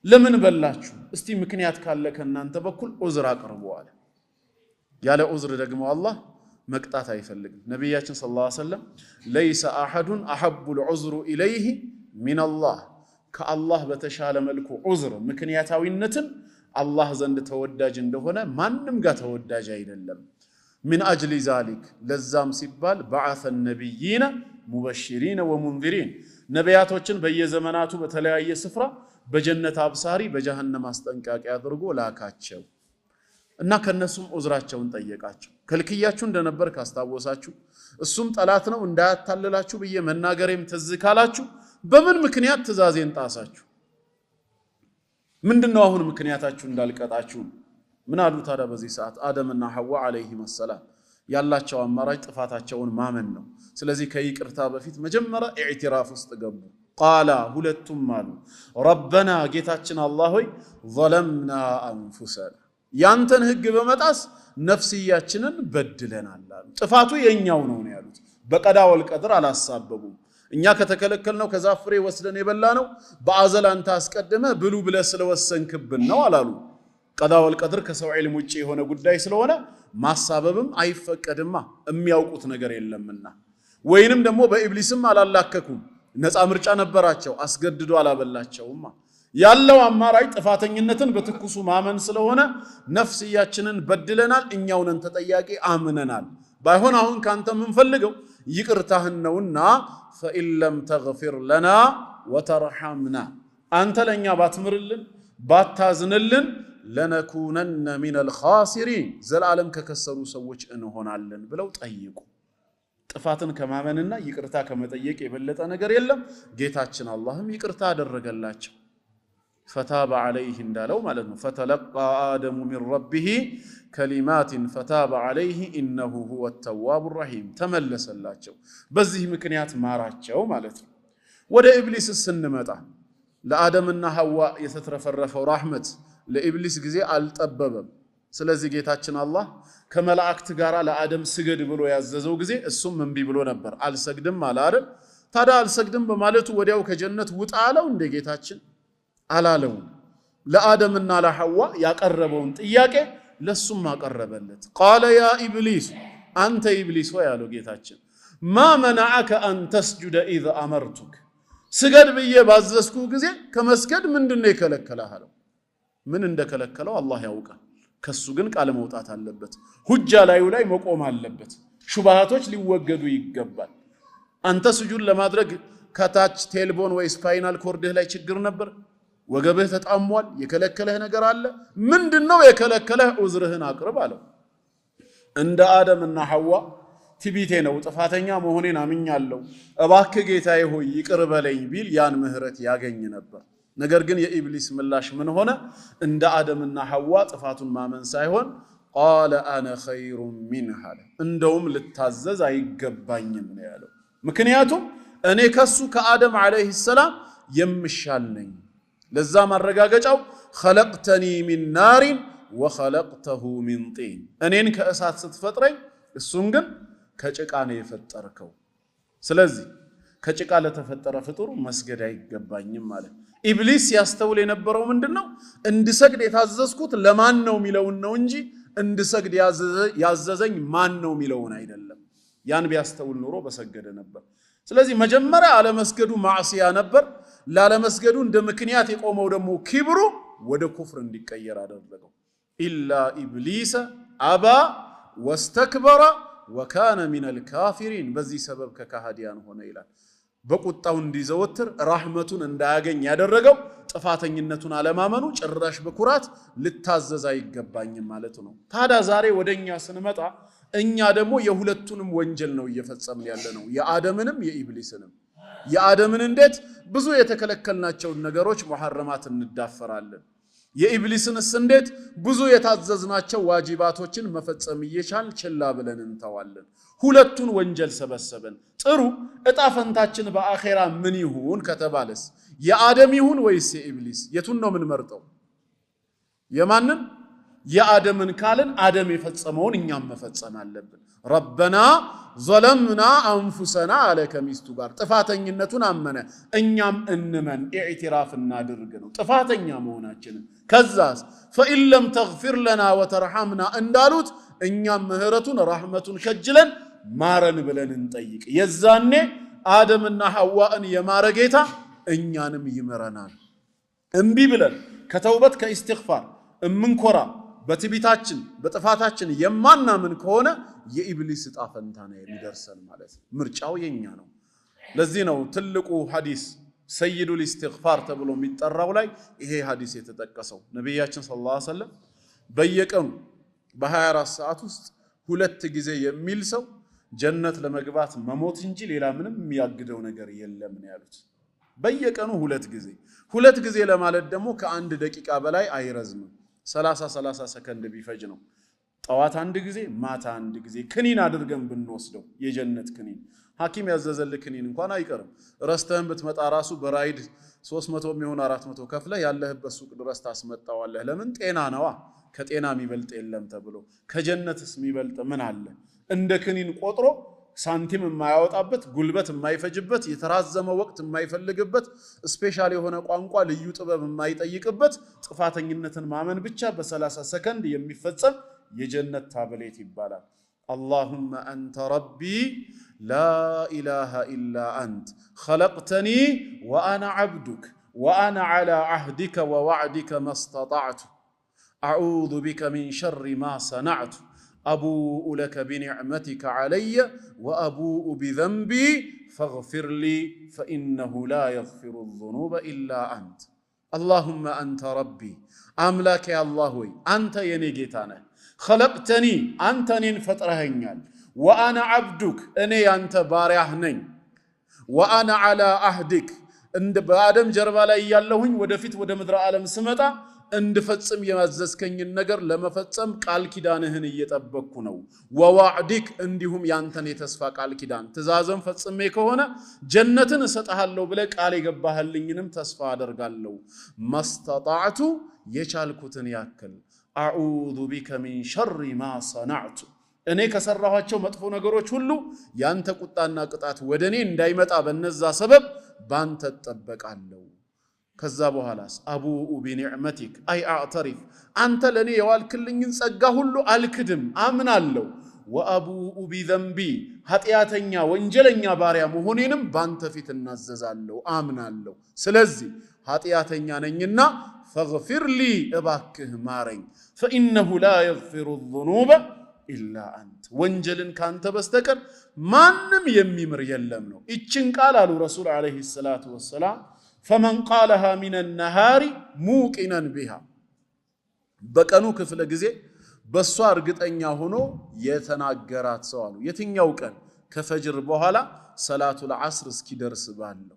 ለምን በላችሁ እስቲ ምክንያት ካለ ከናንተ በኩል ዑዝር አቅርበዋል ያለ ዑዝር ደግሞ አላህ መቅጣት አይፈልግም ነብያችን ሰለላሁ ዐለይሂ ወሰለም ليس احد احب العذر اليه من الله ከአላህ በተሻለ መልኩ ዑዝር ምክንያታዊነትን አላህ ዘንድ ተወዳጅ እንደሆነ ማንንም ጋር ተወዳጅ አይደለም من اجل ذلك ለዛም ሲባል بعث النبيين مبشرين ومنذرين ነቢያቶችን በየዘመናቱ በተለያየ ስፍራ በጀነት አብሳሪ በጀሃነም አስጠንቃቂ አድርጎ ላካቸው እና ከነሱም ዑዝራቸውን ጠየቃቸው ከልክያችሁ እንደነበር ካስታወሳችሁ እሱም ጠላት ነው እንዳያታልላችሁ በየ መናገሬም ተዝካላችሁ በምን ምክንያት ትእዛዜን ጣሳችሁ ምንድነው አሁን ምክንያታችሁ እንዳልቀጣችሁ ምን አሉ ታዲያ በዚህ ሰዓት አደምና ሐዋ አለይሂም ሰላም ያላቸው አማራጭ ጥፋታቸውን ማመን ነው ስለዚህ ከይቅርታ በፊት መጀመሪያ ኢዕትራፍ ውስጥ ገቡ ቃላ ሁለቱም አሉ ረበና ጌታችን አላህ ሆይ ظلمنا انفسنا ያንተን ህግ በመጣስ ነፍስያችንን በድለናል አሉ ጥፋቱ የኛው ነው ያሉት በቀዳ ወልቀድር አላሳበቡም እኛ ከተከለከልነው ከዛፍሬ ወስደን የበላነው በአዘል አንተ አስቀድመ ብሉ ብለ ስለወሰንክብን ነው አላሉ ቀዳ ወልቀድር ከሰው ዒልም ውጪ የሆነ ጉዳይ ስለሆነ ማሳበብም አይፈቀድማ የሚያውቁት ነገር የለምና ወይንም ደግሞ በኢብሊስም አላላከኩም ነፃ ምርጫ ነበራቸው አስገድዶ አላበላቸውማ ያለው አማራጭ ጥፋተኝነትን በትኩሱ ማመን ስለሆነ ነፍስያችንን በድለናል እኛው ነን ተጠያቂ አምነናል ባይሆን አሁን ካንተ ምን ፈልገው ይቅርታህን ነውና فإن لم تغفر لنا وترحمنا أنت لن باتمرلن باتازنلن لنكونن من الخاسرين زلالم ككسروا سوچ انهونالن بلو ጠይቁ ጥፋትን ከማመንና ይቅርታ ከመጠየቅ የበለጠ ነገር የለም ጌታችን አላህም ይቅርታ አደረገላቸው فتاب عليه እንዳለው ማለት ነው فتلقى آدم من ربه كلمات فتاب عليه إنه هو التواب الرحيم ተመለሰላቸው በዚህ ምክንያት ማራቸው ማለት ነው ወደ ኢብሊስ ስንመጣ ለአደምና ሐዋ የተተረፈረፈው ረህመት ለኢብሊስ ጊዜ አልጠበበም ስለዚህ ጌታችን አላህ ከመላእክት ጋር ለአደም ስገድ ብሎ ያዘዘው ጊዜ እሱም እንቢ ብሎ ነበር አልሰግድም አለ አይደል ታዲያ አልሰግድም በማለቱ ወዲያው ከጀነት ውጣ አለው እንደ ጌታችን አላለው ለአደምና ለሐዋ ያቀረበውን ጥያቄ ለሱም አቀረበለት قال يا ابليس انت ابليس ወያለው ጌታችን ما منعك ان تسجد اذا امرتك ስገድ ብዬ ባዘዝኩ ጊዜ ከመስገድ ምንድነው የከለከለህ አለው ምን እንደከለከለው አላህ ያውቃል ከሱ ግን ቃል መውጣት አለበት ሁጃ ላይ መቆም አለበት ሹባሃቶች ሊወገዱ ይገባል አንተ ስጁድ ለማድረግ ከታች ቴልቦን ወይ ስፓይናል ኮርድህ ላይ ችግር ነበር ወገብህ ተጣሟል የከለከለህ ነገር አለ ምንድነው የከለከለህ ዑዝርህን አቅርብ አለው እንደ አደምና ሐዋ ትቢቴ ነው ጥፋተኛ መሆኔን አምኛለሁ እባክህ ጌታዬ ሆይ ይቅር በለኝ ቢል ያን ምህረት ያገኝ ነበር ነገር ግን የኢብሊስ ምላሽ ምን ሆነ እንደ አደምና ሐዋ ጥፋቱን ማመን ሳይሆን قال انا خير منها እንደውም ልታዘዝ አይገባኝም ነው ያለው ምክንያቱም እኔ ከሱ ከአደም አለይሂ ሰላም የምሻል ነኝ ለዛ ማረጋገጫው خلقتني من نار وخلقته من طين እኔን ከእሳት ስትፈጥረኝ እሱን ግን ከጭቃ ነው የፈጠርከው ስለዚህ ከጭቃ ለተፈጠረ ፍጡር መስገድ አይገባኝም ማለት ኢብሊስ ያስተውል የነበረው ምንድነው እንድሰግድ የታዘዝኩት ለማን ነው ሚለውን ነው እንጂ እንድሰግድ ያዘዘኝ ማን ነው ሚለውን አይደለም ያን ቢያስተውል ኑሮ በሰገደ ነበር ስለዚህ መጀመሪያ አለ መስገዱ ማዕሲያ ነበር ላለመስገዱ እንደ ምክንያት የቆመው ደግሞ ኪብሩ ወደ ኩፍር እንዲቀየር አደረገው ኢላ ኢብሊስ አባ ወስተክበረ ወካነ ሚነል ካፊሪን በዚህ ሰበብ ከካሃዲያን ሆነ ይላል። በቁጣው እንዲዘወትር ረህመቱን እንዳያገኝ ያደረገው ጥፋተኝነቱን አለማመኑ ጭራሽ በኩራት ልታዘዝ አይገባኝም ማለት ነው። ታዲያ ዛሬ ወደኛ ስንመጣ እኛ ደግሞ የሁለቱንም ወንጀል ነው እየፈጸምን ያለነው፣ የአደምንም የኢብሊስንም። የአደምን እንዴት ብዙ የተከለከልናቸውን ነገሮች ሙሐረማት እንዳፈራለን፣ የኢብሊስንስ እንዴት ብዙ የታዘዝናቸው ዋጂባቶችን መፈጸም እየቻል ችላ ብለን እንተዋለን። ሁለቱን ወንጀል ሰበሰበን። ጥሩ እጣ ፈንታችን በአኺራ ምን ይሁን ከተባለስ የአደም ይሁን ወይስ የኢብሊስ? የቱን ነው የምንመርጠው? የማንን? የአደምን ካልን አደም የፈጸመውን እኛም መፈጸም አለብን። ረበና ዘለምና አንፉሰና አለ ከሚስቱ ጋር ጥፋተኝነቱን አመነ፣ እኛም እንመን ኢዕትራፍ እናድርግ ነው ጥፋተኛ መሆናችንን። ከዛስ ፈኢን ለም ተግፊር ለና ወተርሐምና እንዳሉት እኛም ምህረቱን ረህመቱን ከጅለን ማረን ብለን እንጠይቅ። የዛኔ አደምና ሐዋን የማረ ጌታ እኛንም ይምረናል። እምቢ ብለን ከተውበት ከኢስቲግፋር እምንኮራ በትቢታችን በጥፋታችን የማናምን ከሆነ የኢብሊስ ዕጣ ፈንታ ነው የሚደርሰን ማለት ነው። ምርጫው የኛ ነው። ለዚህ ነው ትልቁ ሐዲስ ሰይዱል ኢስቲግፋር ተብሎ የሚጠራው ላይ ይሄ ሐዲስ የተጠቀሰው። ነብያችን ሰለላሁ ዐለይሂ ወሰለም በየቀኑ በ24 ሰዓት ውስጥ 2 ጊዜ የሚል ሰው ጀነት ለመግባት መሞት እንጂ ሌላ ምንም የሚያግደው ነገር የለም ነው ያሉት። በየቀኑ 2 ጊዜ ለማለት ደግሞ ከአንድ ደቂቃ በላይ አይረዝምም። 30 ሰከንድ ቢፈጅ ነው። ጠዋት 1 ጊዜ ማታ 1 ጊዜ ክኒን አድርገን ብንወስደው የጀነት ክኒን ሐኪም ያዘዘልህ ክኒን እንኳን አይቀርም። ረስተህን ብትመጣ ራሱ በራይድ 300 የሚሆን 400 ከፍለ ያለህበት ሱቅ ድረስ ታስመጣዋለህ። ለምን? ጤና ነዋ። ከጤና የሚበልጥ የለም ተብሎ ከጀነትስ የሚበልጥ ምን አለ? እንደ ክኒን ቆጥሮ ሳንቲም የማያወጣበት ጉልበት የማይፈጅበት የተራዘመ ወቅት የማይፈልግበት ስፔሻል የሆነ ቋንቋ ልዩ ጥበብ የማይጠይቅበት ጥፋተኝነትን ማመን ብቻ በ30 ሰከንድ የሚፈጸም የጀነት ታብሌት ይባላል። اللهم أنت ربي لا إله إلا أنت خلقتني وأنا عبدك وأنا على عهدك ووعدك ما استطعت أعوذ بك من شر ما صنعت أبوء لك بنعمتك علي وأبوء بذنبي فاغفر لي فإنه لا يغفر الذنوب إلا أنت اللهم أنت ربي أملاك يا الله أنت ينيجيتانا خلقتني أنت نفترهنيال وأنا عبدك أني أنت باريهنين وأنا على عهدك عند بآدم جربا لا ياللهن ودفت ودمدر عالم سمتا እንድፈጽም የማዘዝከኝን ነገር ለመፈጸም ቃል ኪዳንህን እየጠበቅኩ ነው። ወዋዕዲክ እንዲሁም ያንተን የተስፋ ቃል ኪዳን ትእዛዝን ፈጽሜ ከሆነ ጀነትን እሰጥሃለሁ ብለህ ቃል የገባህልኝንም ተስፋ አደርጋለሁ። ማስተጣዕቱ የቻልኩትን ያክል አዑዙ ቢከ ሚን ሸሪ ማ ሰነዕቱ እኔ ከሰራኋቸው መጥፎ ነገሮች ሁሉ ያንተ ቁጣና ቅጣት ወደኔ እንዳይመጣ በነዛ ሰበብ ባንተ ተጠበቃለሁ። ከዛ በኋላስ አቡኡ ቢኒዕመቲክ አይ አዕተሪፍ አንተ ለኔ የዋልክልኝን ጸጋ ሁሉ አልክድም አምናለሁ። ወአቡኡ ቢዘንቢ ኃጢአተኛ ወንጀለኛ ባሪያ መሆኔንም ባንተ ፊት እናዘዛለሁ አምናለሁ። ስለዚህ ኃጢአተኛ ነኝና ፈግፊር ሊ እባክህ ማረኝ። ፈኢነሁ ላ የግፊሩ ዙኑበ ኢላ አንተ ወንጀልን ካንተ በስተቀር ማንም የሚምር የለም ነው። ይችን ቃል አሉ ረሱል ዓለይሂ ሰላቱ ወሰላም فمن قالها من النهار موقنا بها በቀኑ ክፍለ ጊዜ በሷ እርግጠኛ ሆኖ የተናገራት ሰው አሉ። የትኛው ቀን? ከፈጅር በኋላ ሰላቱል ዐስር እስኪደርስ ባለው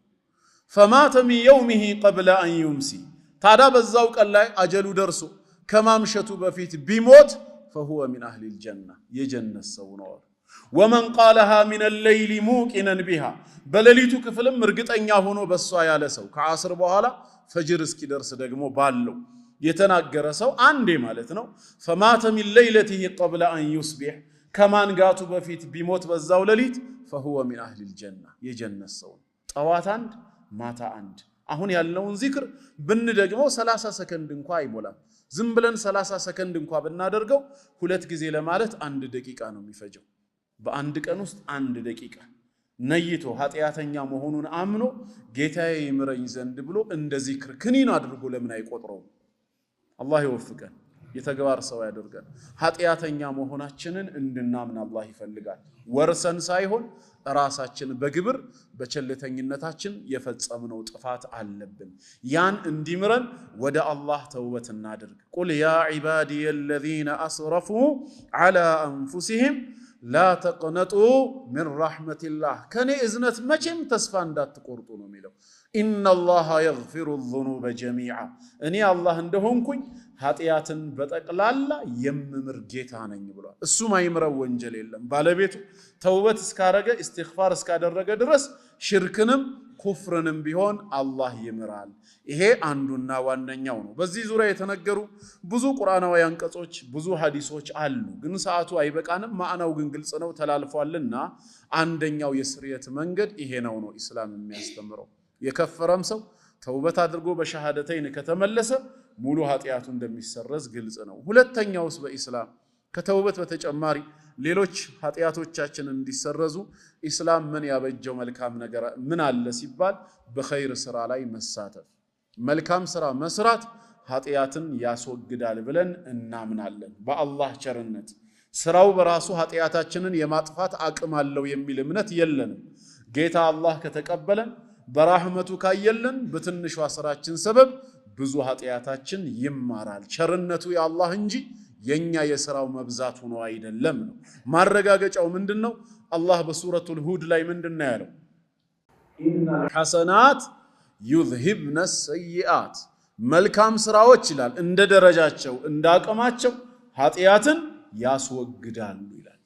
فمات من يومه قبل أن يمسي ታዲያ በዛው ቀን ላይ አጀሉ ደርሶ ከማምሸቱ በፊት ቢሞት فهو من أهل الجنة የጀነት ሰው ነው። ومن قالها من الليل موقنا بها በሌሊቱ ክፍልም እርግጠኛ ሆኖ በሷ ያለ ሰው ከዐስር በኋላ ፈጅር እስኪደርስ ደግሞ ባለው የተናገረ ሰው አንዴ ማለት ነው። فمات من ليلته قبل أن يصبح ከማንጋቱ በፊት ቢሞት በዛው ሌሊት فهو من أهل الجنة የጀነት ሰው። ጠዋት አንድ ማታ አንድ አሁን ያለውን ዚክር ብንደግመው 30 ሰከንድ እንኳን አይሞላም። ዝም ብለን 30 ሰከንድ እንኳን ብናደርገው 2 ጊዜ ለማለት 1 ደቂቃ ነው የሚፈጀው። በአንድ ቀን ውስጥ 1 ደቂቃ ነይቶ ኃጢአተኛ መሆኑን አምኖ ጌታዬ ይምረኝ ዘንድ ብሎ እንደ ዚክር ክኒን አድርጎ ለምን አይቆጥረው? አላህ ይወፍቀን። የተግባር ሰው ያደርገን። ኃጢአተኛ መሆናችንን እንድናምን አላህ ይፈልጋል። ወርሰን ሳይሆን ራሳችን በግብር በቸልተኝነታችን የፈጸምነው ጥፋት አለብን። ያን እንዲምረን ወደ አላህ ተውበት እናድርግ። ቁል ያ ዒባዲየ አለዚነ አስረፉ ዐላ አንፉሲሂም ላ ተቅነጡ ሚን ረሕመቲላህ ከኔ እዝነት መቼም ተስፋ እንዳትቆርጡ ነው የሚለው። ኢነላሃ የግፊሩ ዙኑበ ጀሚዓ እኔ አላህ እንደሆንኩኝ ኃጢአትን በጠቅላላ የምምር ጌታ ነኝ ብሏል። እሱ ማይምረው ወንጀል የለም። ባለቤቱ ተውበት እስካረገ ኢስቲግፋር እስካደረገ ድረስ ሽርክንም ኩፍርንም ቢሆን አላህ ይምራል። ይሄ አንዱና ዋነኛው ነው። በዚህ ዙሪያ የተነገሩ ብዙ ቁርአናዊ አንቀጾች ብዙ ሐዲሶች አሉ። ግን ሰዓቱ አይበቃንም። ማዕናው ግን ግልጽ ነው ተላልፏልና አንደኛው የስርየት መንገድ ይሄ ነው ኢስላም የሚያስተምረው። የከፈረም ሰው ተውበት አድርጎ በሸሃደተይን ከተመለሰ ሙሉ ኃጢአቱ እንደሚሰረዝ ግልጽ ነው። ሁለተኛውስ በኢስላም ከተውበት በተጨማሪ ሌሎች ኃጢአቶቻችን እንዲሰረዙ ኢስላም ምን ያበጀው መልካም ነገር ምን አለ ሲባል በኸይር ስራ ላይ መሳተፍ። መልካም ስራ መስራት ኃጢአትን ያስወግዳል ብለን እናምናለን በአላህ ቸርነት። ስራው በራሱ ኃጢአታችንን የማጥፋት አቅም አለው የሚል እምነት የለንም። ጌታ አላህ ከተቀበለን በራህመቱ ካየልን በትንሿ ስራችን ሰበብ ብዙ ኃጢአታችን ይማራል። ቸርነቱ የአላህ እንጂ የኛ የሥራው መብዛት ሆኖ አይደለም ነው። ማረጋገጫው ምንድነው? አላህ በሱረቱል ሁድ ላይ ምንድነው ያለው? ኢነል ሐሰናት ዩዝሂብነ ሰይአት መልካም ስራዎች ይላል እንደ ደረጃቸው እንደ አቅማቸው ኃጢአትን ያስወግዳሉ ይላል።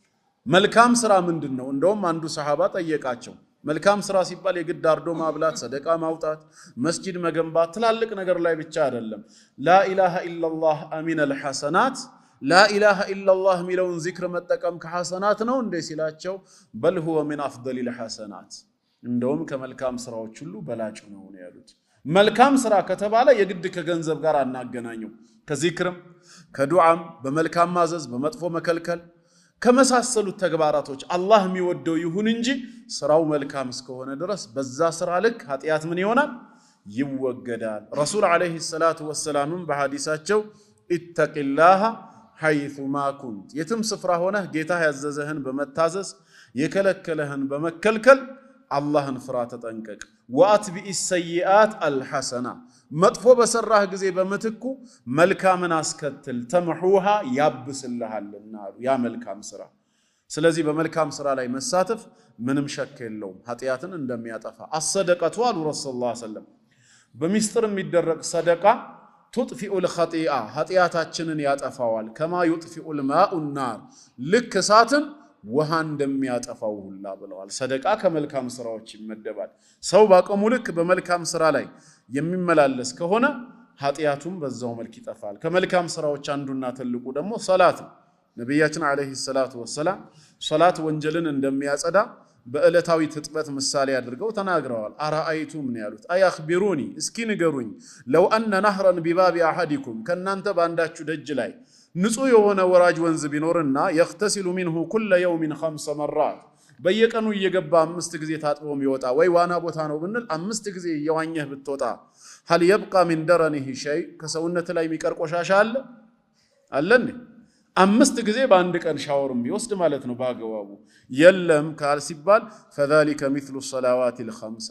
መልካም ስራ ምንድነው? እንደውም አንዱ ሰሃባ ጠየቃቸው። መልካም ስራ ሲባል የግድ አርዶ ማብላት፣ ሰደቃ ማውጣት፣ መስጂድ መገንባት ትላልቅ ነገር ላይ ብቻ አይደለም። ላኢላሃ ኢላላህ አሚነል ሐሰናት ላኢላሃ ኢላላህ ሚለውን ዚክር መጠቀም ከሐሰናት ነው እንዴ ሲላቸው በል ሁወ ሚን አፍደሊል ሐሰናት እንደውም ከመልካም ስራዎች ሁሉ በላጭ ነው ያሉት። መልካም ስራ ከተባለ የግድ ከገንዘብ ጋር አናገናኘው። ከዚክርም ከዱዓም በመልካም ማዘዝ በመጥፎ መከልከል ከመሳሰሉት ተግባራቶች አላህ የሚወደው ይሁን እንጂ ስራው መልካም እስከሆነ ድረስ በዛ ስራ ልክ ኃጢአት ምን ይሆናል? ይወገዳል። ረሱል አለይሂ ሰላቱ ወሰላም በሐዲሳቸው ኢተቂላህ ሐይሱማ ኩንት የትም ስፍራ ሆነህ ጌታ ያዘዘህን በመታዘዝ የከለከለህን በመከልከል አላህን ፍራ ተጠንቀቅ። ወአትቢኢ ሰይአት አልሐሰና መጥፎ በሰራህ ጊዜ በመትኩ መልካምን አስከትል ተምሑሃ ያብስልሃልና ያ መልካም ስራ። ስለዚህ በመልካም ስራ ላይ መሳተፍ ምንም ሸክ የለውም ኃጢአትን እንደሚያጠፋ። አሰደቀቱ አሉ ረሱላህ ሰለላሁ ዐለይሂ ወሰለም በሚስጥር የሚደረግ ሰደቃ ቱጥፊኡል ኸጢአ ኃጢአታችንን ያጠፋዋል። ከማ ዩጥፊኡል ማኡ ናር ልክ እሳትን ውሃ እንደሚያጠፋው ሁላ ብለዋል። ሰደቃ ከመልካም ስራዎች ይመደባል። ሰው ባቀሙ ልክ በመልካም ስራ ላይ የሚመላለስ ከሆነ ኃጢአቱም በዛው መልክ ይጠፋል። ከመልካም ስራዎች አንዱና ትልቁ ደግሞ ሶላት ነው። ነብያችን አለይሂ ሰላቱ ወሰላም ሶላት ወንጀልን እንደሚያጸዳ በእለታዊ ትጥበት ምሳሌ አድርገው ተናግረዋል። አራአይቱም ነው ያሉት። አያኽቢሩኒ እስኪ ንገሩኝ ለው አነ ነህረን ቢባቢ አሐዲኩም ከናንተ ባንዳችሁ ደጅ ላይ ንጹህ የሆነ ወራጅ ወንዝ ቢኖርና يغتسل منه كل يوم 5 مرات በየቀኑ እየገባ 5 ጊዜ ታጥቦ የሚወጣ ወይ ዋና ቦታ ነው ብንል 5 ጊዜ እየዋኘህ ብትወጣ هل يبقى من درنه شيء ከሰውነት ላይ የሚቀር ቆሻሻ አለ 5 ጊዜ በአንድ ቀን ሻወርም ቢወስድ ማለት ነው ባገዋቡ የለም ካል ሲባል فذلك مثل الصلوات الخمس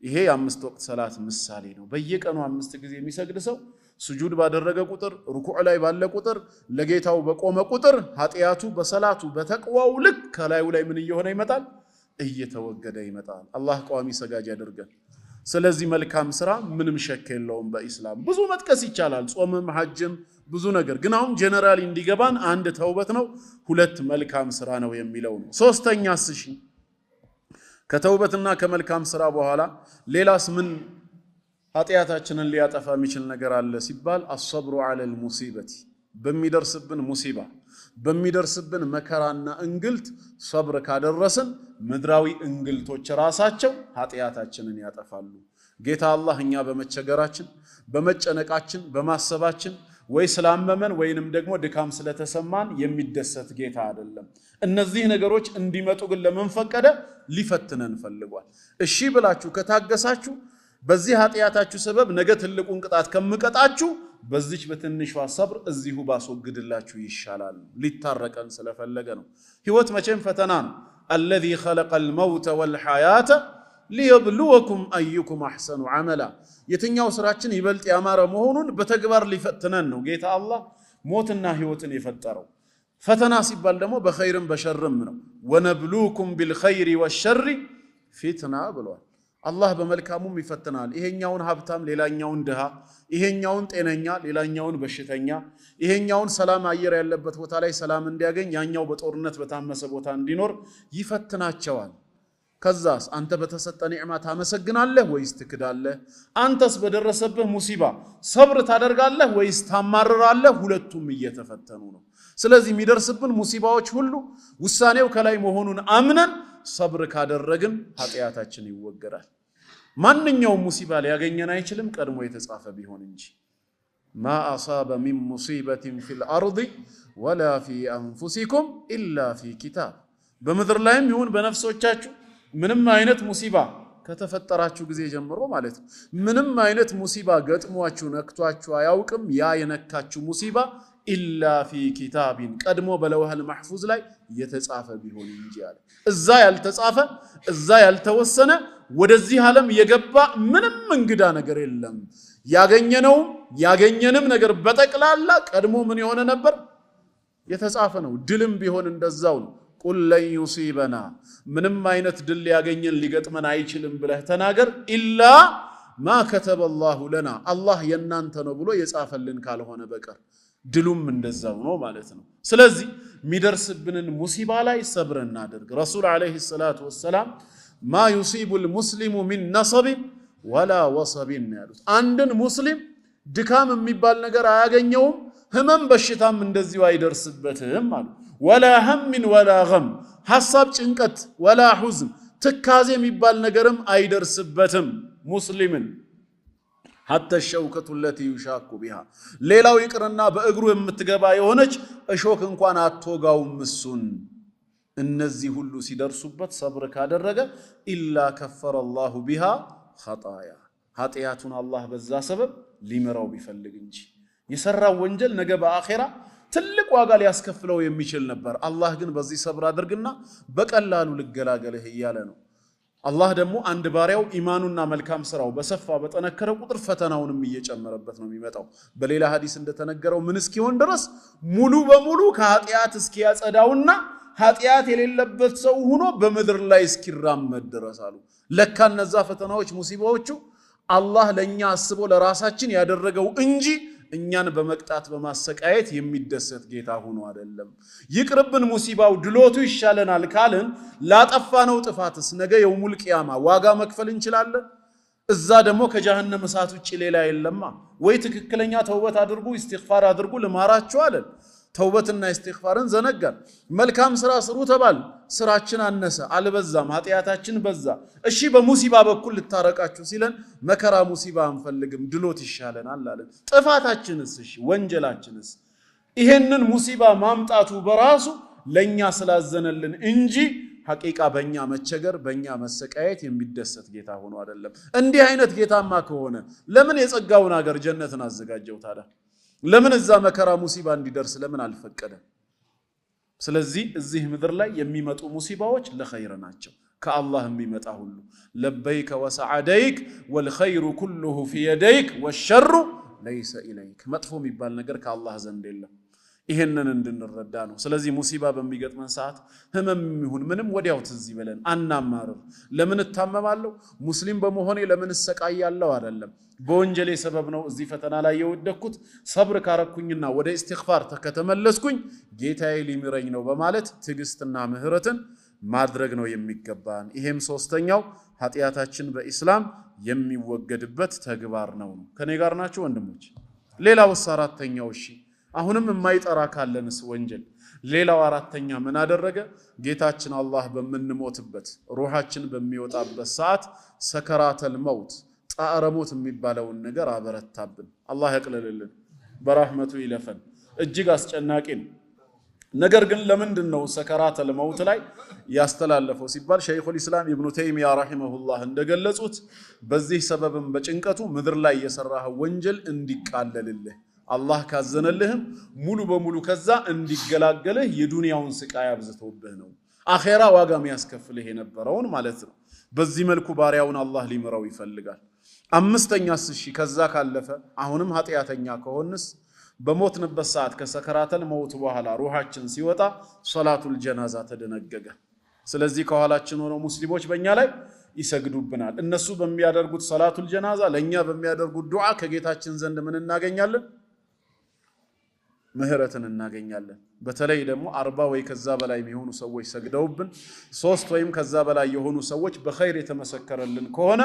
ይሄ የ5 ወቅት ሰላት ምሳሌ ነው። በየቀኑ 5 ጊዜ የሚሰግድ ሰው ስጁድ ባደረገ ቁጥር ሩኩዕ ላይ ባለ ቁጥር ለጌታው በቆመ ቁጥር ኃጢአቱ በሰላቱ በተቅዋው ልክ ከላዩ ላይ ምን እየሆነ ይመጣል? እየተወገደ ይመጣል። አላህ ቋሚ ሰጋጅ ያደርገን። ስለዚህ መልካም ስራ ምንም ሸክ የለውም በኢስላም ብዙ መጥቀስ ይቻላል። ጾምም ሐጅም ብዙ ነገር ግን አሁን ጀነራሊ እንዲገባን አንድ ተውበት ነው፣ ሁለት መልካም ስራ ነው የሚለው ነው። ሶስተኛስ እሺ ከተውበትና ከመልካም ስራ በኋላ ሌላስ ምን ኃጢአታችንን ሊያጠፋ የሚችል ነገር አለ ሲባል አስሰብሩ ዐለል ሙሲበቲ በሚደርስብን ሙሲባ በሚደርስብን መከራና እንግልት ሰብር ካደረስን ምድራዊ እንግልቶች ራሳቸው ኃጢአታችንን ያጠፋሉ። ጌታ አላህ እኛ በመቸገራችን በመጨነቃችን በማሰባችን ወይ ስላመመን ወይንም ደግሞ ድካም ስለተሰማን የሚደሰት ጌታ አይደለም። እነዚህ ነገሮች እንዲመጡ ግን ለምን ፈቀደ? ሊፈትነን ፈልጓል። እሺ ብላችሁ ከታገሳችሁ በዚህ ኃጢአታችሁ ሰበብ ነገ ትልቁን ቅጣት ከምቀጣችሁ በዚች በትንሿ ሰብር እዚሁ ባስወግድላችሁ ይሻላል ሊታረቀን ስለፈለገ ነው ህይወት መቼም ፈተና ነው الذي خلق الموت والحياه ليبلوكم ايكم احسن عملا የትኛው ስራችን ይበልጥ ያማረ መሆኑን በተግባር ሊፈትነን ነው ጌታ አላህ ሞትና ህይወትን የፈጠረው ፈተና ሲባል ደግሞ በኸይርም በሸርም ነው ወነብሉኩም بالخير والشر فتنه ብሏል አላህ በመልካሙም ይፈትናል ይሄኛውን ሀብታም ሌላኛውን ድሃ ይሄኛውን ጤነኛ ሌላኛውን በሽተኛ ይሄኛውን ሰላም አየር ያለበት ቦታ ላይ ሰላም እንዲያገኝ ያኛው በጦርነት በታመሰ ቦታ እንዲኖር ይፈትናቸዋል ከዛስ አንተ በተሰጠ ኒዕማ ታመሰግናለህ ወይስ ትክዳለህ አንተስ በደረሰብህ ሙሲባ ሰብር ታደርጋለህ ወይስ ታማርራለህ ሁለቱም እየተፈተኑ ነው ስለዚህ የሚደርስብን ሙሲባዎች ሁሉ ውሳኔው ከላይ መሆኑን አምነን ሰብር ካደረግን ኃጢያታችን ይወገዳል ማንኛውም ሙሲባ ሊያገኘን አይችልም ቀድሞ የተጻፈ ቢሆን እንጂ ما اصاب من مصيبه في الارض ولا في انفسكم الا في كتاب በመድር ላይም ይሁን በነፍሶቻችሁ ምንም አይነት ሙሲባ ከተፈጠራችሁ ጊዜ ጀምሮ ማለት ነው ምንም አይነት ሙሲባ ገጥሟችሁ ነክቷችሁ አያውቅም ያ የነካችሁ ሙሲባ إلا في كتاب ቀድሞ በለውህ المحفوظ ላይ የተጻፈ ቢሆን እንጂ አለ እዛ ያልተጻፈ እዛ ያልተወሰነ ወደዚህ ዓለም የገባ ምንም እንግዳ ነገር የለም ያገኘንም ነገር በጠቅላላ ቀድሞ ምን የሆነ ነበር የተጻፈ ነው ድልም ቢሆን እንደዛው ነው ቁል ለን ዩሲበና ምንም አይነት ድል ያገኘን ሊገጥመን አይችልም ብለህ ተናገር ኢላ ማ ከተበ الله لنا አላህ የናንተ ነው ብሎ የጻፈልን ካልሆነ በቀር ድሉም እንደዛው ነው ማለት ነው ስለዚህ ሚደርስብንን ሙሲባ ላይ ሰብር እናድርግ ረሱል አለይሂ ሰላቱ ወሰለም ما يصيب المسلم من نصب ولا وصب ያሉት አንድን ሙስሊም ድካም የሚባል ነገር አያገኘውም ህመም በሽታም እንደዚሁ አይደርስበትም ማለት ولا هم ولا غم ሐሳብ ጭንቀት ولا حزن ትካዜ የሚባል ነገርም አይደርስበትም ሙስሊምን حتى الشوكة التي يشاك بها ሌላው ይቅርና በእግሩ የምትገባ የሆነች እሾክ እንኳን አትወጋውም እሱን እነዚህ ሁሉ ሲደርሱበት ሰብር ካደረገ ኢላ ከፈረ الله بها خطايا ኃጢያቱን አላህ በዛ ሰበብ ሊመራው ቢፈልግ እንጂ የሰራው ወንጀል ነገ በአኺራ ትልቅ ዋጋ ሊያስከፍለው የሚችል ነበር አላህ ግን በዚህ ሰብር አድርግና በቀላሉ ልገላገልህ ይያለ ነው አላህ ደግሞ አንድ ባሪያው ኢማኑና መልካም ስራው በሰፋ በተነከረ ቁጥር ፈተናውንም እየጨመረበት ነው የሚመጣው በሌላ ሐዲስ እንደተነገረው ምን እስኪሆን ድረስ ሙሉ በሙሉ ከኃጢያት እስኪያጸዳውና ኃጢያት የሌለበት ሰው ሆኖ በመድር ላይ እስኪራመድ ድረስ አሉ ለካ እነዛ ፈተናዎች ሙሲባዎቹ አላህ ለኛ አስቦ ለራሳችን ያደረገው እንጂ እኛን በመቅጣት በማሰቃየት የሚደሰት ጌታ ሆኖ አይደለም ይቅርብን ሙሲባው ድሎቱ ይሻለናል ካልን ላጠፋነው ጥፋትስ ነገ የውሙል ቂያማ ዋጋ መክፈል እንችላለን እዛ ደግሞ ከጀሃነም እሳት ውጪ ሌላ የለማ ወይ ትክክለኛ ተውበት አድርጉ ኢስቲግፋር አድርጉ ለማራችሁ አለን ተውበትና ኢስቲግፋርን ዘነጋን መልካም ስራ ስሩ ተባል ስራችን አነሰ አልበዛም ኃጢያታችን በዛ እሺ በሙሲባ በኩል ልታረቃችሁ ሲለን መከራ ሙሲባ አንፈልግም ድሎት ይሻለናል አለ ጥፋታችንስ እሺ ወንጀላችንስ ይሄንን ሙሲባ ማምጣቱ በራሱ ለኛ ስላዘነልን እንጂ ሐቂቃ በእኛ መቸገር በእኛ መሰቃየት የሚደሰት ጌታ ሆኖ አይደለም እንዲህ አይነት ጌታማ ከሆነ ለምን የጸጋውን ሀገር ጀነትን አዘጋጀው ታዲያ ለምን እዛ መከራ ሙሲባ እንዲደርስ ለምን አልፈቀደ ስለዚህ እዚህ ምድር ላይ የሚመጡ ሙሲባዎች ለኸይር ናቸው ከአላህ የሚመጣ ሁሉ ለበይከ ወሰዓደይክ والخير كله في يديك والشر ليس اليك መጥፎ የሚባል ነገር ከአላህ ዘንድ የለም ይሄንን እንድንረዳ ነው ስለዚህ ሙሲባ በሚገጥመን ሰዓት ህመም ይሁን ምንም ወዲያው ትዝ ይበለን አናማርር ለምን ተታመማለሁ ሙስሊም በመሆኔ ለምን ሰቃያለሁ አይደለም በወንጀሌ ሰበብ ነው እዚህ ፈተና ላይ የወደኩት ሰብር ካረኩኝና ወደ ኢስቲግፋር ተከተመለስኩኝ ጌታዬ ሊምረኝ ነው በማለት ትግስትና ምህረትን ማድረግ ነው የሚገባን ይሄም ሶስተኛው ኃጢያታችን በእስላም የሚወገድበት ተግባር ነው ከኔ ጋር ናችሁ ወንድሞች ሌላው አራተኛው እሺ አሁንም የማይጠራ ካለንስ ወንጀል ሌላው አራተኛ ምን አደረገ ጌታችን አላህ በመንሞትበት ሩሃችን በሚወጣበት ሰዓት ሰከራተል መውት ጣረሞት የሚባለውን ነገር አበረታብን አላህ ያቅልልልን በረህመቱ ይለፈን እጅግ አስጨናቂ ነገር ግን ለምንድነው ሰከራተል መውት ላይ ያስተላለፈው ሲባል ሸይኹል ኢስላም ኢብኑ ተይሚያ ረሂመሁላህ እንደገለጹት በዚህ ሰበብም በጭንቀቱ ምድር ላይ የሰራው ወንጀል እንዲቃለልልህ አላህ ካዘነልህም ሙሉ በሙሉ ከዛ እንዲገላገልህ የዱንያውን ስቃይ አብዝቶብህ ነው አኺራ ዋጋ የሚያስከፍልህ የነበረውን ማለት ነው። በዚህ መልኩ ባሪያውን አላህ ሊምረው ይፈልጋል። አምስተኛስ እሺ ከዛ ካለፈ አሁንም ኃጢያተኛ ከሆንስ በሞትንበት ሰዓት ከሰከራተል መውት በኋላ ሩሃችን ሲወጣ ሶላቱል ጀናዛ ተደነገገ። ስለዚህ ከኋላችን ሆነው ሙስሊሞች በእኛ ላይ ይሰግዱብናል። እነሱ በሚያደርጉት ሶላቱል ጀናዛ ለኛ በሚያደርጉት ዱዓ ከጌታችን ዘንድ ምን እናገኛለን? ምህረትን እናገኛለን። በተለይ ደግሞ 40 ወይ ከዛ በላይ የሚሆኑ ሰዎች ሰግደውብን 3 ወይም ከዛ በላይ የሆኑ ሰዎች በኸይር የተመሰከረልን ከሆነ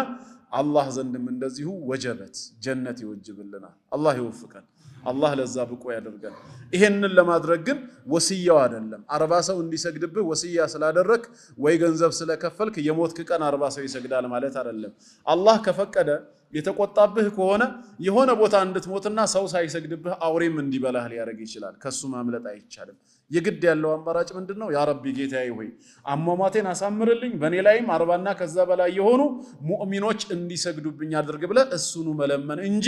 አላህ ዘንድም እንደዚሁ ወጀበት ጀነት ይወጅብልናል። አላህ ይወፍቀን። አላህ ለዛ ብቁ ያደርገን። ይሄንን ለማድረግ ግን ወሲያው አይደለም 40 ሰው እንዲሰግድብህ ወሲያ ስላደረክ ወይ ገንዘብ ስለከፈልክ የሞትክ ቀን 40 ሰው ይሰግዳል ማለት አይደለም። አላህ ከፈቀደ የተቆጣብህ ከሆነ የሆነ ቦታ እንድትሞትና ሰው ሳይሰግድብህ አውሬም እንዲበላህ ሊያደርግ ይችላል። ከሱ ማምለጥ አይቻልም። የግድ ያለው አማራጭ ምንድነው? ያ ረቢ ጌታዬ ሆይ አሟሟቴን አሳምርልኝ፣ በኔ ላይም 40ና ከዛ በላይ የሆኑ ሙእሚኖች እንዲሰግዱብኝ አድርግ ብለህ እሱኑ መለመን እንጂ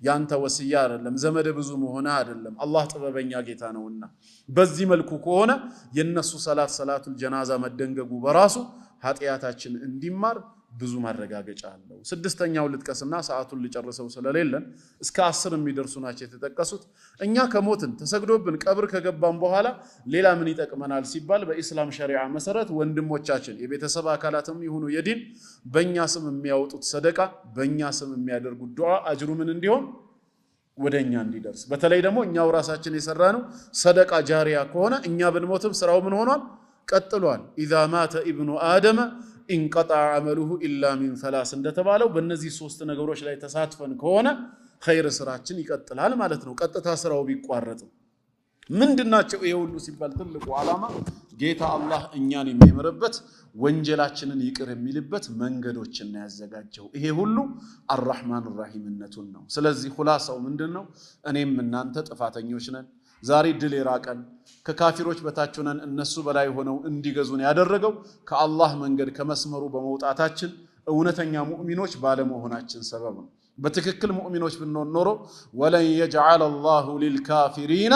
ያንተ ወሲያ አይደለም። ዘመደ ብዙ መሆነ አይደለም። አላህ ጥበበኛ ጌታ ነውና በዚህ መልኩ ከሆነ የነሱ ሰላቱል ጀናዛ መደንገጉ በራሱ ኃጢያታችን እንዲማር ብዙ ማረጋገጫ አለው። ስድስተኛው ልጥቀስና ሰዓቱን ሊጨርሰው ስለሌለን እስከ 10 የሚደርሱ ናቸው የተጠቀሱት። እኛ ከሞትን ተሰግዶብን ቀብር ከገባን በኋላ ሌላ ምን ይጠቅመናል ሲባል በኢስላም ሸሪዓ መሰረት ወንድሞቻችን የቤተሰብ አካላትም ይሁኑ የዲን በእኛ ስም የሚያወጡት ሰደቃ በእኛ ስም የሚያደርጉት ዱዓ አጅሩ ምን እንዲሆን ወደኛ እንዲደርስ። በተለይ ደግሞ እኛው ራሳችን የሰራነው ሰደቃ ጃሪያ ከሆነ እኛ ብንሞትም ስራው ምን ሆኗል? ቀጥሏል። ኢዛ ማተ ኢብኑ አደመ ኢንቀጣዐ ዐመሉሁ ኢላ ሚን ሰላስ እንደተባለው በእነዚህ 3 ነገሮች ላይ ተሳትፈን ከሆነ ኸይር ስራችን ይቀጥላል ማለት ነው። ቀጥታ ስራው ቢቋረጥም ምንድናቸው ይሄ ሁሉ ሲባል ትልቁ ዓላማ ጌታ አላህ እኛን የሚምርበት ወንጀላችንን ይቅር የሚልበት መንገዶችን ያዘጋጀው። ይሄ ሁሉ አርራህማን ራሂምነቱን ነው። ስለዚህ ሁላሳው ምንድነው? እኔም እናንተ ጥፋተኞች ነን። ዛሬ ድል የራቀን ከካፊሮች በታች ሆነን እነሱ በላይ ሆነው እንዲገዙን ያደረገው ከአላህ መንገድ ከመስመሩ በመውጣታችን እውነተኛ ሙእሚኖች ባለመሆናችን ሰበብ ነው። በትክክል ሙእሚኖች ብንሆን ኖሮ ወለን የጅዐለ አላሁ ሊልካፊሪና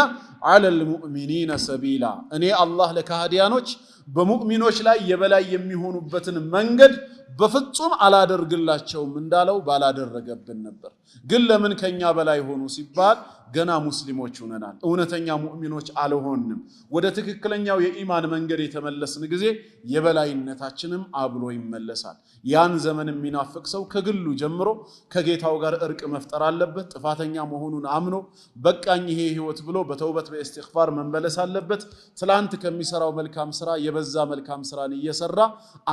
ዐለል ሙእሚኒነ ሰቢላ እኔ አላህ ለካህዲያኖች በሙእሚኖች ላይ የበላይ የሚሆኑበትን መንገድ በፍጹም አላደርግላቸውም እንዳለው ባላደረገብን ነበር። ግን ለምን ከኛ በላይ ሆኑ ሲባል ገና ሙስሊሞች ሆነናል። እውነተኛ ሙእሚኖች አልሆንም። ወደ ትክክለኛው የኢማን መንገድ የተመለስን ጊዜ የበላይነታችንም አብሎ ይመለሳል። ያን ዘመን የሚናፍቅ ሰው ከግሉ ጀምሮ ከጌታው ጋር እርቅ መፍጠር አለበት። ጥፋተኛ መሆኑን አምኖ በቃኝ ይሄ ህይወት ብሎ በተውበት በእስቲግፋር መመለስ አለበት። ትላንት ከሚሰራው መልካም ስራ የበዛ መልካም ስራን እየሰራ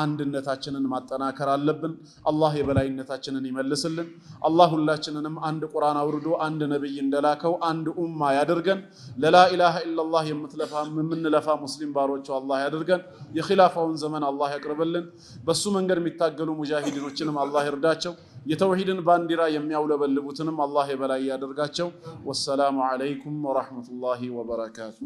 አንድነታችንን ማጠናከር አለብን። አላህ የበላይነታችንን ይመልስልን። አላህ ሁላችንንም አንድ ቁርአን አውርዶ አንድ ነብይ እንደላከው አንድ ኡማ ያደርገን። ለላ ኢላሃ ኢላላህ የምንለፋ ሙስሊም ባሮቹ አላህ ያደርገን። የኺላፋውን ዘመን አላህ ያቅርብልን። በሱ መንገድ የሚታገሉ ሙጃሂዲኖችንም አላህ ይርዳቸው። የተውሂድን ባንዲራ የሚያውለበልቡትንም አላህ የበላይ ያደርጋቸው። ወሰላሙ ዐለይኩም ወራህመቱላሂ ወበረካቱ።